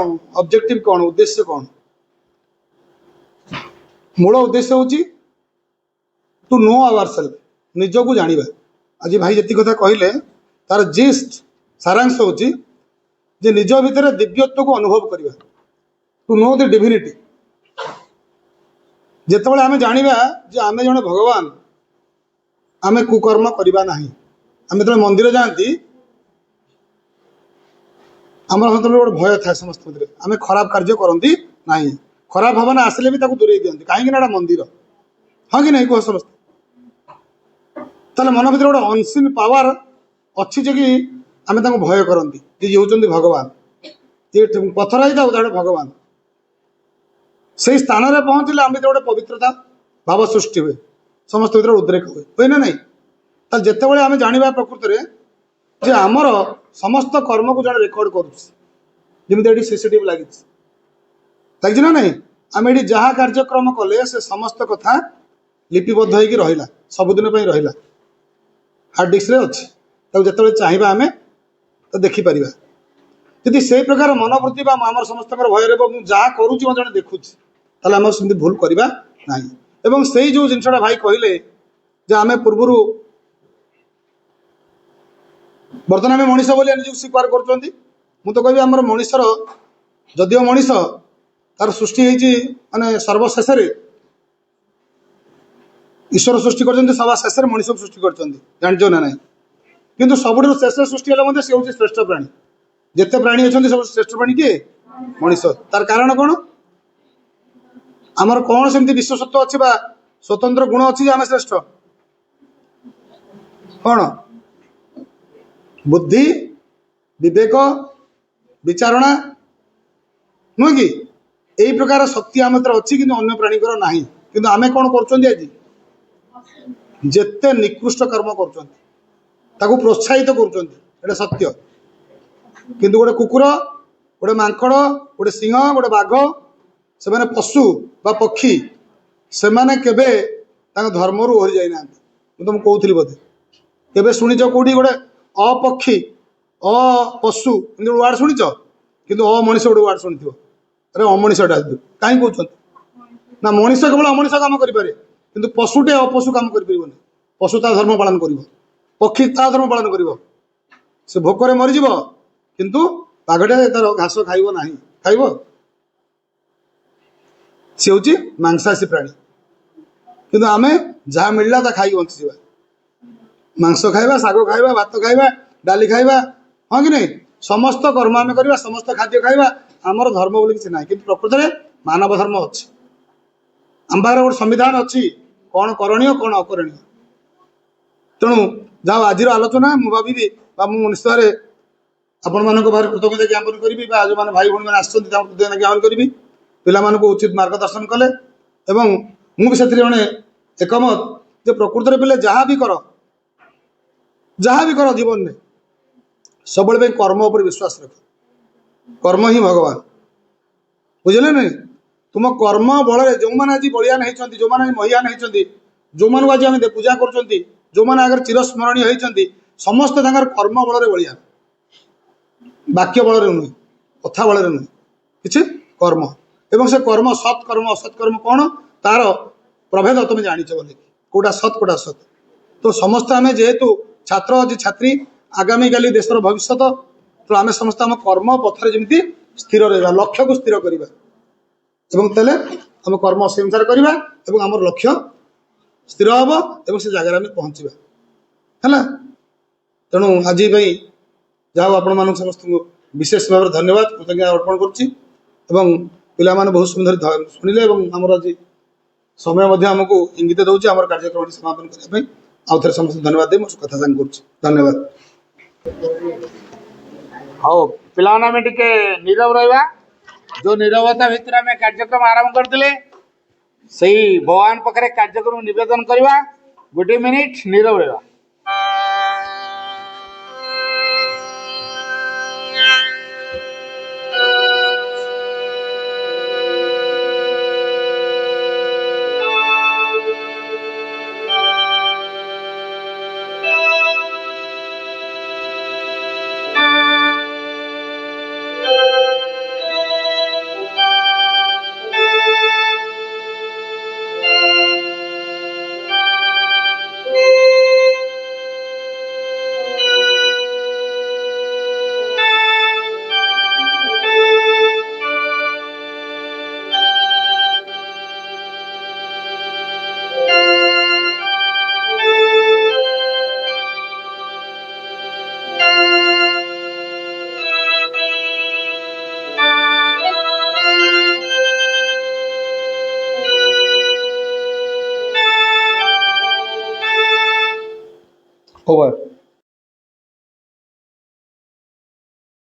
ଅବଜେକ୍ଟିଭ, କ'ଣ ଉଦ୍ଦେଶ୍ୟ, କ'ଣ? ମୂଳ ଉଦ୍ଦେଶ୍ୟ ହେଉଛି ଟୁ ନୋ ଆୱାର ସେଲ୍ଫ, ନିଜକୁ ଜାଣିବା। ଆଜି ଭାଇ ଯେତିକି କଥା କହିଲେ ତାର ଜିଷ୍ଟ ସାରାଂଶ ହେଉଛି ଯେ ନିଜ ଭିତରେ ଦିବ୍ୟତ୍ୱକୁ ଅନୁଭବ କରିବା, ଟୁ ନୋ ଦି ଡିଭିନିଟି। ଯେତେବେଳେ ଆମେ ଜାଣିବା ଯେ ଆମେ ଜଣେ ଭଗବାନ, ଆମେ କୁକର୍ମ କରିବା ନାହିଁ। ଆମେ ଯେତେବେଳେ ମନ୍ଦିର ଯାଆନ୍ତି ଆମର ସେତେବେଳେ ଗୋଟେ ଭୟ ଥାଏ ସମସ୍ତ ଭିତରେ, ଆମେ ଖରାପ କାର୍ଯ୍ୟ କରନ୍ତି ନାହିଁ। ଖରାପ ଭାବନା ଆସିଲେ ବି ତାକୁ ଦୂରେଇ ଦିଅନ୍ତି, କାହିଁକି ନା ଏଇଟା ମନ୍ଦିର। ହଁ କି ନାହିଁ କୁହ ସମସ୍ତେ? ତାହେଲେ ମନ ଭିତରେ ଗୋଟେ ଅନସିନ୍ ପାୱାର ଅଛି ଯେ କି ଆମେ ତାଙ୍କୁ ଭୟ କରନ୍ତି, ଯେ ଇଏ ହେଉଛନ୍ତି ଭଗବାନ। ଯିଏ ପଥର ହେଇଥାଉ ତାହେଲେ ଭଗବାନ। ସେଇ ସ୍ଥାନରେ ପହଞ୍ଚିଲେ ଆମ ଭିତରେ ଗୋଟେ ପବିତ୍ରତା ଭାବ ସୃଷ୍ଟି ହୁଏ, ସମସ୍ତ ଭିତରେ ଉଦ୍ରେକ ହୁଏ ନା ନାହିଁ? ତାହେଲେ ଯେତେବେଳେ ଆମେ ଜାଣିବା ପ୍ରକୃତରେ ଯେ ଆମର ସମସ୍ତ କର୍ମକୁ ଜଣେ ରେକର୍ଡ କରୁଛି, ଯେମିତି ଏଠି ସିସିଟିଭି ଲାଗିଛି ନା ନାହିଁ? ଆମେ ଏଠି ଯାହା କାର୍ଯ୍ୟକ୍ରମ କଲେ ସେ ସମସ୍ତ କଥା ଲିପିବଦ୍ଧ ହେଇକି ରହିଲା, ସବୁଦିନ ପାଇଁ ରହିଲା, ହାର୍ଡ ଡିସ୍କରେ ଅଛି। ତାକୁ ଯେତେବେଳେ ଚାହିଁବା ଆମେ ତ ଦେଖିପାରିବା। ଯଦି ସେଇ ପ୍ରକାର ମନୋବୃତ୍ତି ବା ଆମର ସମସ୍ତଙ୍କର ଭୟ ରହିବ, ମୁଁ ଯାହା କରୁଛି ମୁଁ ଜଣେ ଦେଖୁଛି, ତାହେଲେ ଆମର ସେମିତି ଭୁଲ କରିବା ନାହିଁ। ଏବଂ ସେଇ ଯେଉଁ ଜିନିଷଟା ଭାଇ କହିଲେ ଯେ ଆମେ ପୂର୍ବରୁ ବର୍ତ୍ତମାନ ଆମେ ମଣିଷ ବୋଲି ନିଜକୁ ସ୍ୱୀକାର କରୁଛନ୍ତି। ମୁଁ ତ କହିବି ଆମର ମଣିଷର, ଯଦିଓ ମଣିଷ ତାର ସୃଷ୍ଟି ହେଇଛି ମାନେ ସର୍ବଶେଷରେ ଈଶ୍ୱର ସୃଷ୍ଟି କରିଛନ୍ତି, ସବା ଶେଷରେ ମଣିଷକୁ ସୃଷ୍ଟି କରିଛନ୍ତି, ଜାଣିଛ ନା ନାହିଁ? କିନ୍ତୁ ସବୁଠାରୁ ଶେଷ ସୃଷ୍ଟି ହେଲେ ମଧ୍ୟ ସେ ହେଉଛି ଶ୍ରେଷ୍ଠ ପ୍ରାଣୀ। ଯେତେ ପ୍ରାଣୀ ଅଛନ୍ତି ସବୁ ଶ୍ରେଷ୍ଠ ପ୍ରାଣୀ କିଏ? ମଣିଷ। ତାର କାରଣ କ'ଣ? ଆମର କ'ଣ ସେମିତି ବିଶେଷତ୍ୱ ଅଛି ବା ସ୍ୱତନ୍ତ୍ର ଗୁଣ ଅଛି ଯେ ଆମେ ଶ୍ରେଷ୍ଠ? କ'ଣ? ବୁଦ୍ଧି, ବିବେକ, ବିଚାରଣା, ନୁହେଁ କି? ଏଇ ପ୍ରକାର ଶକ୍ତି ଆମ ଭିତରେ ଅଛି, କିନ୍ତୁ ଅନ୍ୟ ପ୍ରାଣୀଙ୍କର ନାହିଁ। କିନ୍ତୁ ଆମେ କ'ଣ କରୁଛନ୍ତି? ଆଜି ଯେତେ ନିକୃଷ୍ଟ କର୍ମ କରୁଛନ୍ତି, ତାକୁ ପ୍ରୋତ୍ସାହିତ କରୁଛନ୍ତି, ଏଇଟା ସତ୍ୟ। କିନ୍ତୁ ଗୋଟେ କୁକୁର, ଗୋଟେ ମାଙ୍କଡ଼, ଗୋଟେ ସିଂହ, ଗୋଟେ ବାଘ, ସେମାନେ ପଶୁ ବା ପକ୍ଷୀ, ସେମାନେ କେବେ ତାଙ୍କ ଧର୍ମରୁ ଓହରି ଯାଇନାହାନ୍ତି। ମୁଁ ତମକୁ କହୁଥିଲି ବୋଧେ, କେବେ ଶୁଣିଛ କୋଉଠି ଗୋଟେ ଅପକ୍ଷୀ, ଅପଶୁ ଏମିତି ଗୋଟେ ୱାର୍ଡ଼ ଶୁଣିଛ? କିନ୍ତୁ ଅମଣିଷ ଗୋଟେ ୱାର୍ଡ଼ ଶୁଣିଥିବ। ଆରେ ଅମଣିଷଟା କାହିଁ କହୁଛନ୍ତି? ନା ମଣିଷ କେବଳ ଅମଣିଷ କାମ କରିପାରେ, କିନ୍ତୁ ପଶୁଟେ ଅପଶୁ କାମ କରିପାରିବନି। ପଶୁ ତା ଧର୍ମ ପାଳନ କରିବ, ପକ୍ଷୀ ତା ଧର୍ମ ପାଳନ କରିବ। ସେ ଭୋକରେ ମରିଯିବ, କିନ୍ତୁ ବାଘଟେ ତାର ଘାସ ଖାଇବ ନାହିଁ। ଖାଇବ? ସେ ହେଉଛି ମାଂସାଶୀ ପ୍ରାଣୀ। କିନ୍ତୁ ଆମେ ଯାହା ମିଳିଲା ତା ଖାଇକି ବଞ୍ଚିଯିବା। ମାଂସ ଖାଇବା, ଶାଗ ଖାଇବା, ଭାତ ଖାଇବା, ଡାଲି ଖାଇବା, ହଁ କି ନାହିଁ? ସମସ୍ତ କର୍ମ ଆମେ କରିବା, ସମସ୍ତ ଖାଦ୍ୟ ଖାଇବା, ଆମର ଧର୍ମ ବୋଲି କିଛି ନାହିଁ। କିନ୍ତୁ ପ୍ରକୃତରେ ମାନବ ଧର୍ମ ଅଛି। ଆମ ପାଖରେ ଗୋଟେ ସମ୍ବିଧାନ ଅଛି, କ'ଣ କରଣୀୟ କ'ଣ ଅକରଣୀୟ। ତେଣୁ ଯାହା ଆଜିର ଆଲୋଚନା ମୁଁ ଭାବିବି ବା ମୁଁ ନିଶ୍ଚିତ ଭାବରେ ଆପଣମାନଙ୍କ ପାଖରେ କୃତଜ୍ଞତା ଜ୍ଞାପନ କରିବି, ବା ଯେଉଁମାନେ ଭାଇ ଭଉଣୀମାନେ ଆସିଛନ୍ତି ତାଙ୍କୁ କୃତଜ୍ଞତା ଜ୍ଞାପନ କରିବି। ପିଲାମାନଙ୍କୁ ଉଚିତ ମାର୍ଗଦର୍ଶନ କଲେ ଏବଂ ମୁଁ ବି ସେଥିରେ ଜଣେ ଏକମତ ଯେ ପ୍ରକୃତରେ ପିଲେ ଯାହା ବି କର ଜୀବନରେ ସବୁବେଳେ ପାଇଁ କର୍ମ ଉପରେ ବିଶ୍ୱାସ ରଖ। କର୍ମ ହିଁ ଭଗବାନ, ବୁଝିଲେ ନାହିଁ? ତୁମ କର୍ମ ବଳରେ ଯେଉଁମାନେ ଆଜି ବଳିୟାନ ହେଇଛନ୍ତି, ଯେଉଁମାନେ ଆଜି ମହିୟାନ ହେଇଛନ୍ତି, ଯେଉଁମାନଙ୍କୁ ଆଜି ଆମେ ପୂଜା କରୁଛନ୍ତି, ଯେଉଁମାନେ ଆଗରେ ଚିରସ୍ମରଣୀୟ ହେଇଛନ୍ତି, ସମସ୍ତେ ତାଙ୍କର କର୍ମ ବଳରେ ବଳିୟାନ। ବାକ୍ୟ ବଳରେ ନୁହେଁ, କଥା ବଳରେ ନୁହେଁ, କିଛି କର୍ମ। ଏବଂ ସେ କର୍ମ ସତ୍କର୍ମ ଅସତ୍କର୍ମ କ'ଣ ତାର ପ୍ରଭେଦ ତମେ ଜାଣିଛ ବୋଲି, କୋଉଟା ସତ୍ କୋଉଟା ଅସତ୍। ତ ସମସ୍ତେ ଆମେ ଯେହେତୁ ଛାତ୍ର ଅଛି, ଛାତ୍ରୀ, ଆଗାମୀକାଲି ଦେଶର ଭବିଷ୍ୟତ, ତ ଆମେ ସମସ୍ତେ ଆମ କର୍ମ ପଥରେ ଯେମିତି ସ୍ଥିର ରହିବା, ଲକ୍ଷ୍ୟକୁ ସ୍ଥିର କରିବା, ଏବଂ ତାହେଲେ ଆମ କର୍ମ ସେ ଅନୁସାରେ କରିବା ଏବଂ ଆମର ଲକ୍ଷ୍ୟ ସ୍ଥିର ହେବ ଏବଂ ସେ ଜାଗାରେ ଆମେ ପହଞ୍ଚିବା, ହେଲା। ତେଣୁ ଆଜି ପାଇଁ ଯାହା ହଉ ଆପଣମାନଙ୍କୁ ସମସ୍ତଙ୍କୁ ବିଶେଷ ଭାବରେ ଧନ୍ୟବାଦ, କୃତଜ୍ଞତା ଅର୍ପଣ କରୁଛି। ଏବଂ ପିଲାମାନେ ବହୁତ ସୁନ୍ଦର ଶୁଣିଲେ ଏବଂ ଆମର ଆଜି ସମୟ ମଧ୍ୟ ଆମକୁ ଇଙ୍ଗିତ ଦେଉଛି ଆମର କାର୍ଯ୍ୟକ୍ରମଟି ସମାପନ କରିବା ପାଇଁ। ଆଉ ଥରେ ସମସ୍ତଙ୍କୁ ଧନ୍ୟବାଦ ଦେଇ ମୋ କଥା ସାଙ୍ଗ କରୁଛି। ଧନ୍ୟବାଦ। ହଉ ପିଲାମାନେ ଆମେ ଟିକେ ନୀରବ ରହିବା। ଯେଉଁ ନୀରବତା ଭିତରେ ଆମେ କାର୍ଯ୍ୟକ୍ରମ ଆରମ୍ଭ କରିଥିଲେ ସେଇ ଭଗବାନ ପାଖରେ କାର୍ଯ୍ୟକ୍ରମ ନିବେଦନ କରିବା। ଗୋଟିଏ ମିନିଟ୍ ନୀରବ ରହିବା। ओवर